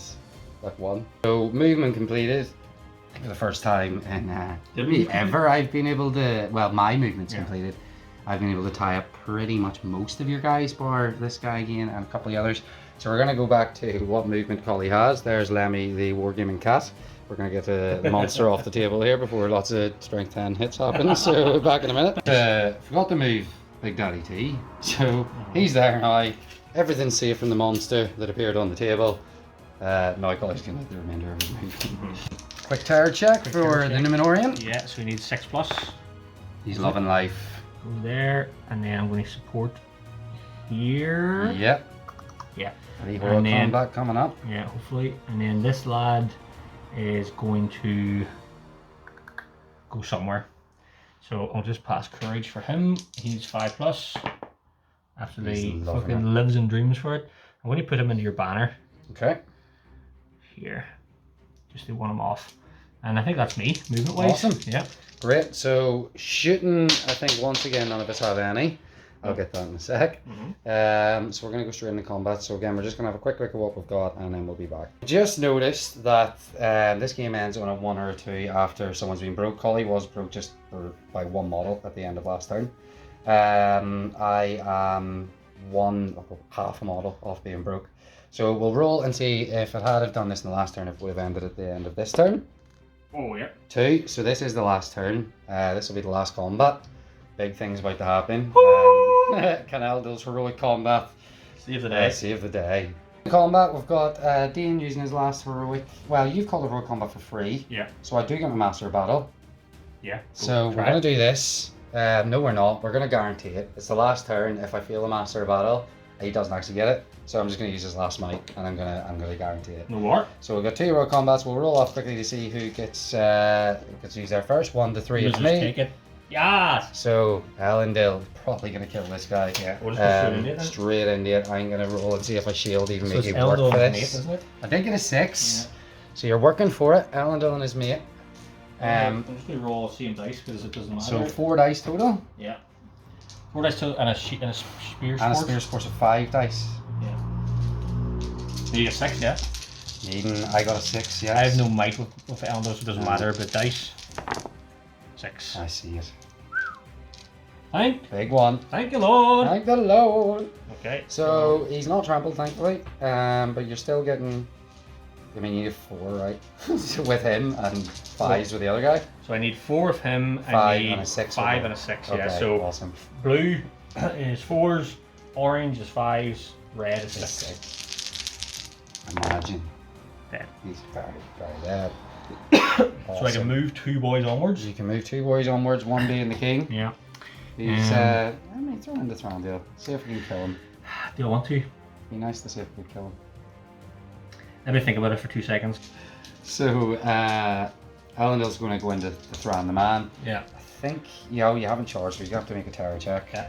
like 1. So movement completed. I think for the first time in ever I've been able to. Well, my movement's completed. I've been able to tie up pretty much most of your guys, bar this guy again and a couple of the others. So we're gonna go back to what movement Collie has. There's Lemmy, the wargaming cat. We're going to get the monster off the table here before lots of strength 10 hits happen, so back in a minute. Forgot to move Big Daddy T, so he's there now. Everything's safe from the monster that appeared on the table. Now I call it the remainder of his movement. Quick terror check for the Numenorian. Yeah, so we need 6+. He's loving life. Go there, and then I'm going to support here. Yep. Yeah. Hero combat coming up. Yeah, hopefully. And then this lad is going to go somewhere. So I'll just pass courage for him. He's 5+. Absolutely fucking lives and dreams for it. I'm going to put him into your banner. Okay. Here. Just to one him off. And I think that's me, movement wise. Awesome. Yeah. Great. So shooting, I think once again none of us have any. I'll get that in a sec. So we're going to go straight into combat. So again, we're just going to have a quick look at what we've got and then we'll be back. Just noticed that this game ends on a 1 or a 2 after someone's been broke. Collie was broke just by 1 model at the end of last turn. I am half a model off being broke. So we'll roll and see if it had have done this in the last turn, if it would have ended at the end of this turn. Oh, yeah. 2. So this is the last turn. This will be the last combat. Big things about to happen. Canal does heroic combat. Save the day. Save the day. Combat, we've got Dean using his last heroic. Well, you've called heroic combat for free. Yeah. So I do get my master of battle. Yeah. So we're going to do this. No, we're not. We're going to guarantee it. It's the last turn. If I feel a master of battle, he doesn't actually get it. So I'm just going to use his last might, and I'm going to guarantee it. No more. So we've got 2 heroic combats. We'll roll off quickly to see who gets used there first. 1 to 3 is me. Take it. Yes! So, Elendil probably going to kill this guy. Yeah, we'll just go straight into it. I'm going to roll and see if I shield even so make it work for this. Mate, isn't it? I think it is 6. Yeah. So you're working for it, Elendil and his mate. I'm just going to roll the same dice because it doesn't matter. So 4 dice total? Yeah. 4 dice total and a spear sport. And a spear sport of 5 dice. Yeah. Need a 6, yeah? I got a 6, yeah. I have no might with Elendil, so it doesn't matter, but dice. 6. I see it. Big one. Thank you, Lord. Thank the Lord. Okay. So he's not trampled, thankfully. But you're still getting. I mean, you need 4, right? With him and 5s with the other guy. So I need 4 of him. 5 and a 6. 5 and a 6. Okay, yeah. So awesome. Blue is 4s, orange is 5s, red is 6. Imagine. Dead. He's very, very dead. Awesome. So I can move 2 boys onwards. You can move 2 boys onwards, 1 being the king. Yeah. He's I mean, throw in the Thranduil. See if we can kill him. Do I want to? Be nice to see if we can kill him. Let me think about it for 2 seconds. So Elendil's going to go into the Thran the man. Yeah. I think you haven't charged, so you have to make a terror check. Yeah.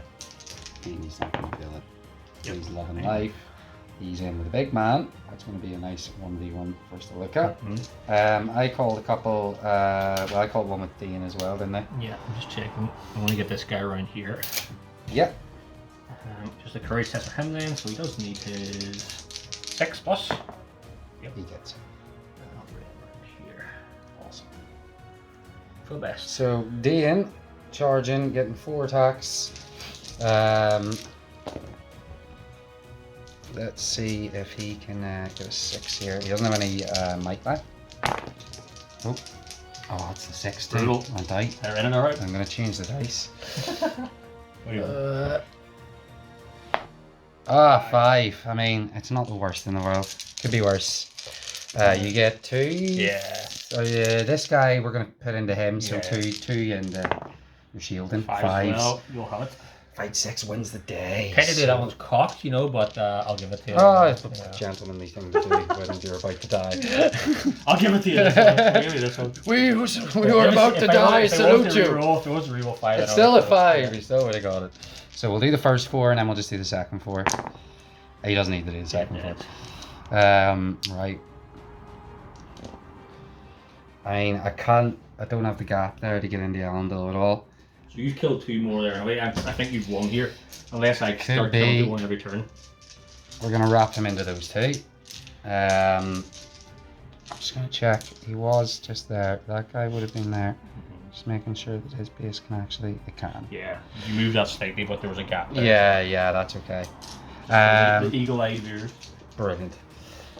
He's not going to kill it. Yep. He's loving life. He's in with the big man. That's going to be a nice 1v1 for us to look at. I called a couple. Well, I called one with Dean as well, didn't I? Yeah, I'm just checking. I want to get this guy around here. Yep. Just a courage test for him then, so he does need his 6+. Yep. He gets it. Here. Awesome. For the best. So Dean charging, getting 4 attacks. Let's see if he can get a 6 here. He doesn't have any might left. Oh, it's the 6 too. Brutal. On die. They're in and alright. I'm going to change the dice. What do you want? 5. I mean, it's not the worst in the world. Could be worse. You get 2. Yeah. So this guy we're going to put into him. So Yeah. 2 and your shielding. 5. Well, you'll have it. Fight 6 wins the day. Technically that one's cocked, you know, but I'll give it to you. Oh, it's a gentlemanly thing to do when you're about to die. I'll give it to you this one. I'll give you this one. We were about to die, salute you. If it was a reroll 5, It's still a 5, you still would have got it. So we'll do the first 4 and then we'll just do the second 4. He doesn't need to do the second 4. Right. I mean, I don't have the gap there to get into Elendil at all. So you've killed 2 more there. I think you've won here. Unless I start be. killing 1 every turn. We're going to wrap him into those 2. I'm just going to check. He was just there. That guy would have been there. Just making sure that his base can actually... It can. Yeah. You moved that slightly, but there was a gap there. Yeah, that's okay. The eagle-eyed viewers. Brilliant.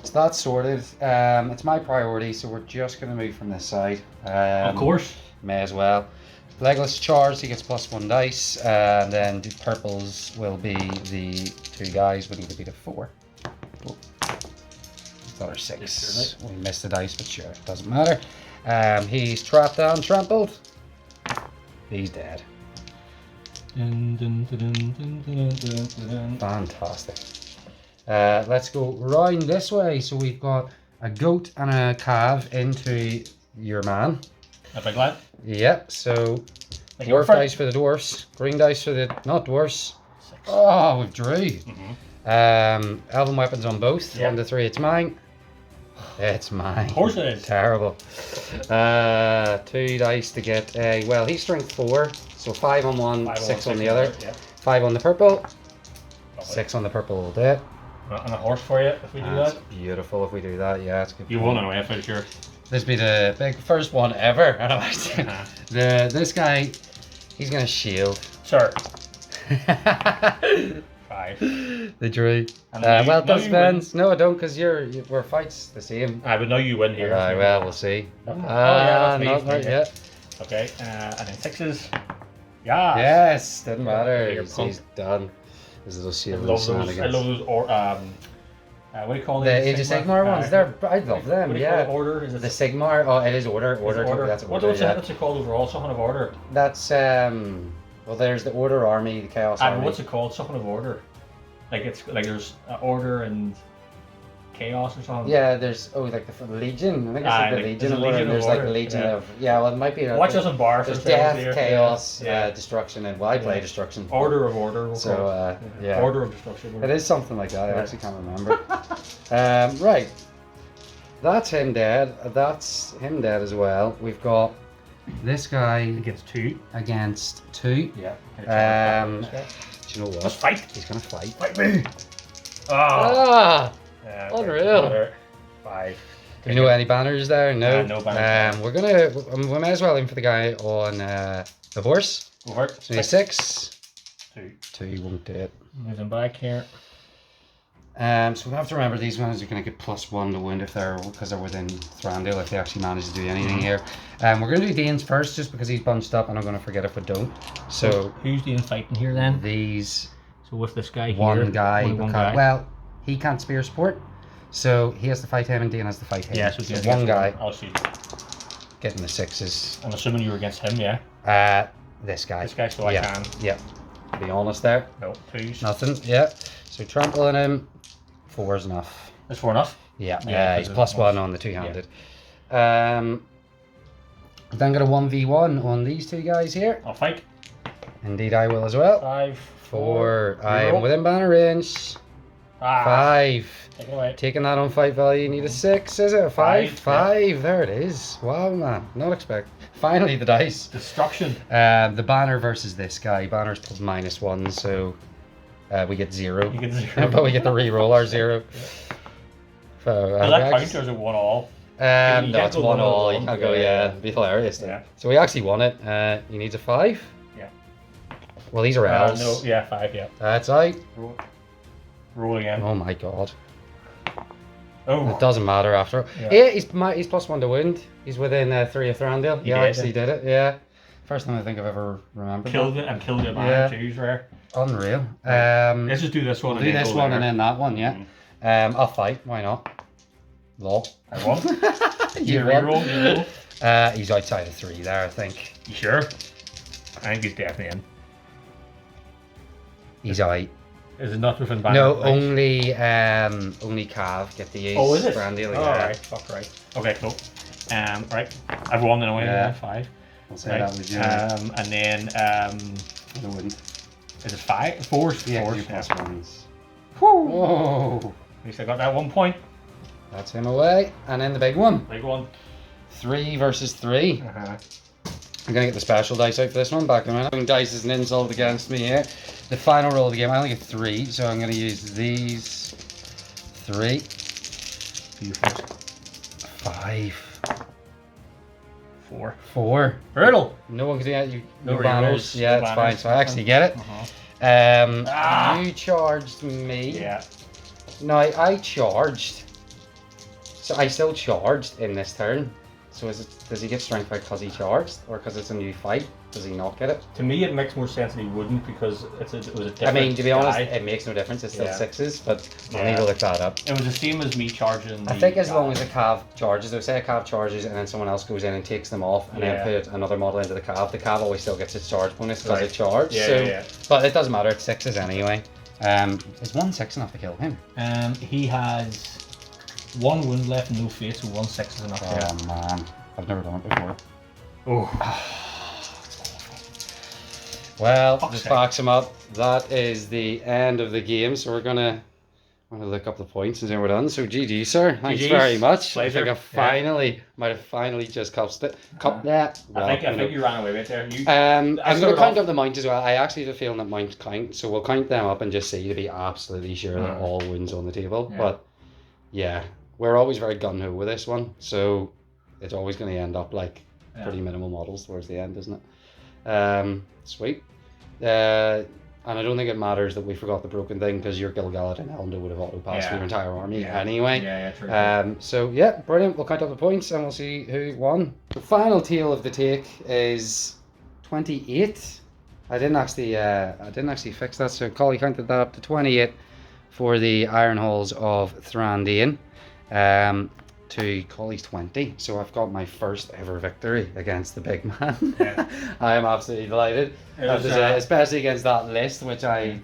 So that's sorted. It's my priority, so we're just going to move from this side. Of course. May as well. Legless Charge, he gets +1 dice, and then the purples will be the 2 guys. We need to beat a 4. Oh. Thought our 6. We missed the dice, but sure, it doesn't matter. He's trapped and trampled. He's dead. Fantastic. Let's go round this way. So we've got a goat and a calf into your man. A big lad? Yep, so Like dwarf dice for the dwarfs, green dice for the not dwarfs. 6. Oh, we've drew. Elven weapons on both. Yep. 1 to 3, it's mine. It's mine. Of course it is. Terrible. 2 dice to get a, well, he's strength 4, so 5 on one, 6 on the other. Yep. 5 on the purple, Lovely. 6 on the purple all day. And a horse for you if we do That's that. beautiful if we do that, yeah, it's good. You won anyway, I'm pretty sure. This will be the big first one ever. This guy, he's gonna shield. Sir. 5. The drew. And Well, it now does you depends. No, I don't, because we're fights the same. I would know you win here. Well, we'll see. Oh, yeah, that's not me. right yet. Okay, and then 6s. Yeah. Yes, doesn't matter. You're He's done. His little I shield love those. I shenanigans. love those. What do you call The them? Age of Sigmar ones. I love them. What do you Yeah. call it? Order? Is it The Sigmar. Oh, it is order. is it Order. That's order. What's Yeah. it called overall? Something of order. That's well, there's the Order Army, the Chaos Army. What's it called? Something of order. Like it's like there's order and chaos or something. Yeah, there's like the Legion. I think it's like the Legion there's of a Order. Legion And there's of like Order, the Legion yeah. of well, it might be. Watch us on bars. There's death, chaos, Yeah. destruction, and well, I play destruction. Order of order. We'll So call it. yeah, Order of destruction. it is something like that. I Right. actually can't remember. Right, that's him dead. That's him dead as well. We've got this guy Against 2. against 2. Yeah. Do you know Let's what? fight. He's gonna fight. Fight me. Oh. Ah! Yeah, Unreal. okay. 5. Do you know any banners there? No. No banners. We may as well aim for the guy on the horse. Go for it. So he's 6. 2. 2 won't do it. Moving back here. So we have to remember these ones are going to get +1 to wound because they're within Thranduil if they actually manage to do anything here. We're going to do Dane's first just because he's bunched up and I'm going to forget if we don't. So who's doing fighting here then? these So with this guy one here. guy, Only one can't- guy. well, he can't spear support, so he has to fight him and Dane has to fight him. Yeah, so so one guy I'll see. getting the 6s. I'm assuming you were against him, yeah. This guy. This guy, so I can. Yeah. To be honest there. No, 2s. Nothing. Yeah. So trampling him. 4 is enough. That's 4 enough. Yeah. Yeah, He's because +1 on the 2-handed. Then got a 1v1 on these 2 guys here. I'll fight. Indeed, I will as well. 5. 4. I am Reroll. within banner range. 5. Take it away. Taking that on fight value, you need a 6, is it? A 5? 5, 5, there it is. Wow, man. Not expect. Finally, the dice. Destruction. The banner versus this guy. Banner's +1, so we get 0. You get 0. But we get to re-roll our 0. So, Does that count or is it 1 all? You no, can't it's go 1 all. 1-1. You can't go, yeah. It'd be hilarious. Then. Yeah. So we actually won it. He needs a 5. Yeah. Well, these are elves. No, yeah, 5, yeah. That's right. Roll again. Oh my god. Oh. It doesn't matter after. Yeah, he's +1 to wound. He's within 3 of Thranduil. He actually did it, yeah. First time I think I've ever remembered killed it by choose rare. Unreal. Let's just do this one. Do this one and then that one, yeah. I'll fight, why not? Lol. I won. You reroll. He's outside of 3 there, I think. You sure? I think he's definitely in. He's out. Is it not within banner? No, only Cav get to use. Oh, is it? Thranduil, Alright, fuck right. Okay, cool. Right. I've won in a way. Yeah. 5. I'll say that was your. And then I wouldn't. Is it 5? 4? Yeah, 4 you +1s. Whoa! Whoa! At least I got that 1 point. That's him away. And then the big one. Big one. 3 versus 3. Uh-huh. I'm gonna get the special dice out for this one. Back in a minute. Dice is an insult against me here. The final roll of the game, I only get 3, so I'm gonna use these 3. You first. 5. 4. 4. Brutal. No one can get you. No No banners. reroll, Yeah, no it's banners. fine. So I actually get it. You charged me. Yeah. No, I charged. So I still charged in this turn. So does he get strength because he charged, or because it's a new fight? Does he not get it? To me, it makes more sense that he wouldn't because it was a different I mean, to be honest, guy. it makes no difference. It's still Yeah. 6s, but I Yeah. need to look that up. It was the same as me charging. I think as long as a Cav charges, so say a Cav charges and then someone else goes in and takes them off and then put another model into the Cav always still gets its charge bonus because it charged. Yeah. But it doesn't matter, it's 6s anyway. Is 1 6 enough to kill him? He has 1 wound left and no fate, so 1 6 is enough. Oh man, I've never done it before. Oh. Well, just backs him up. That is the end of the game, so we're gonna look up the points and then we're done. So GG, sir. Thanks GG's. very much. Pleasure. I think I might have finally just cupped it. I think you ran away with there. I'm going to count up the mount as well. I actually have a feeling that mount count, so we'll count them up and just see to be absolutely sure that all wins on the table. Yeah. But yeah, we're always very gung-ho with this one, so it's always going to end up like pretty minimal models towards the end, isn't it? Sweet. And I don't think it matters that we forgot the broken thing because your Gilgalad and Elendil would have auto-passed for your entire army anyway. Yeah, true. So yeah, brilliant. We'll count up the points and we'll see who won. The final tale of the take is 28. I didn't actually fix that, so Collie counted that up to 28 for the IronHills of Thranduil. To Collie's 20, so I've got my first ever victory against the big man. Yeah. I am absolutely delighted, especially against that list, which I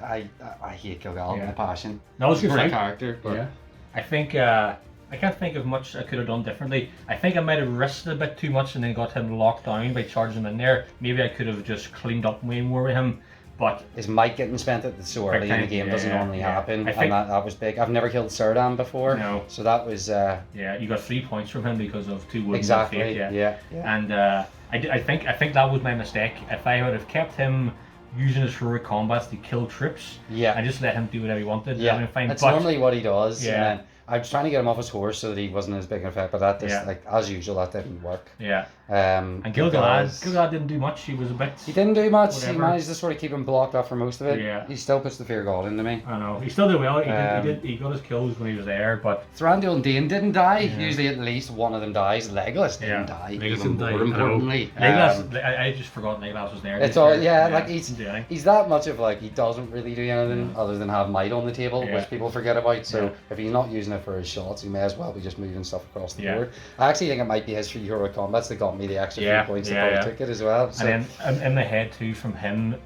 hate Gilgalad with a passion. That was a good great fight. character, but I think I can't think of much I could have done differently. I think I might have risked a bit too much and then got him locked down by charging him in there. Maybe I could have just cleaned up way more with him. But is Mike getting spent at so early in the game doesn't normally happen, and that was big. I've never killed Showdown before, so that was you got 3 points from him because of 2 wounds. Exactly. Yeah. And I think that was my mistake. If I would have kept him using his heroic combats to kill troops, and just let him do whatever he wanted, that's normally what he does. Yeah. And then I was trying to get him off his horse so that he wasn't as big an effect, but that just like as usual that didn't work. Yeah. And Gilgalad didn't do much. He was a bit. He didn't do much. Whatever. He managed to sort of keep him blocked up for most of it. Yeah. He still puts the fear of God into me. I know. He still did well. He got his kills when he was there, but Thranduil and Dane didn't die. Usually at least one of them dies. Legolas didn't die. Legolas even more importantly. Legolas, I just forgot Legolas was there. It's all like he's that much of like he doesn't really do anything other than have might on the table, which people forget about. So if he's not using it for his shots, he may as well be just moving stuff across the board. I actually think it might be his 3 heroic combats that got me the extra 3 points that probably took it as well. So. And then in the head too from him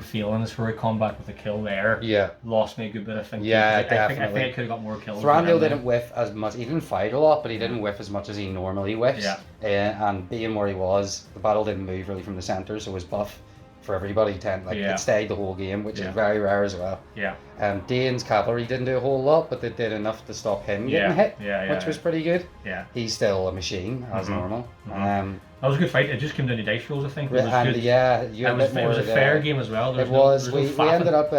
feeling his heroic combat with the kill there lost me a good bit of thinking. Definitely. I think I could have got more kills. Thranduil didn't whiff as much. He didn't fight a lot, but he didn't whiff as much as he normally whiffs. And being where he was, the battle didn't move really from the centre, so his buff for everybody it stayed the whole game, which is very rare as well. Dane's cavalry didn't do a whole lot, but they did enough to stop him getting hit, which was pretty good. He's still a machine as normal. That was a good fight. It just came down to dice rolls, I think. It was good. It was a fair game as well. We ended up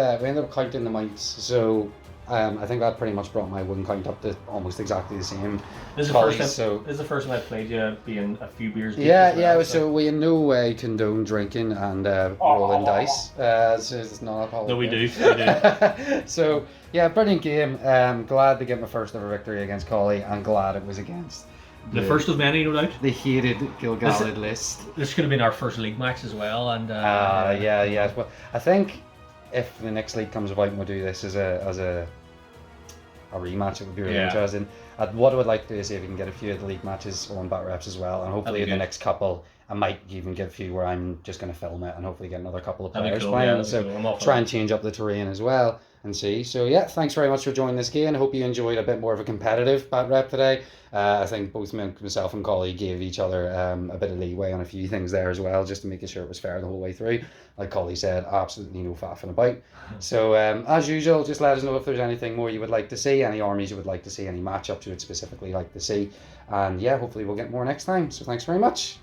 counting the mounts, so I think that pretty much brought my win count up to almost exactly the same. This is the first time I played you being a few beers deep. Yeah. So we in no way condone drinking and rolling dice. So it's not alcoholic. No, we do. So yeah, brilliant game. Glad to get my first ever victory against Collie, and glad it was against the first of many, no doubt. The hated Gilgalad list. This could have been our first league match as well, and yeah. Well, I think if the next league comes about and we'll do this as a rematch, it would be really interesting. What I would like to do is see if we can get a few of the league matches on Batreps as well, and hopefully in the next couple I might even get a few where I'm just going to film it and hopefully get another couple of players playing. So try and change up the terrain as well and see. So yeah, thanks very much for joining this game. I hope you enjoyed a bit more of a competitive Batrep today. I think both myself and Collie gave each other a bit of leeway on a few things there as well, just to make sure it was fair the whole way through. Like Collie said, absolutely no faffing about. So as usual, just let us know if there's anything more you would like to see, any armies you would like to see, any matchups you would specifically like to see. And yeah, hopefully we'll get more next time. So thanks very much.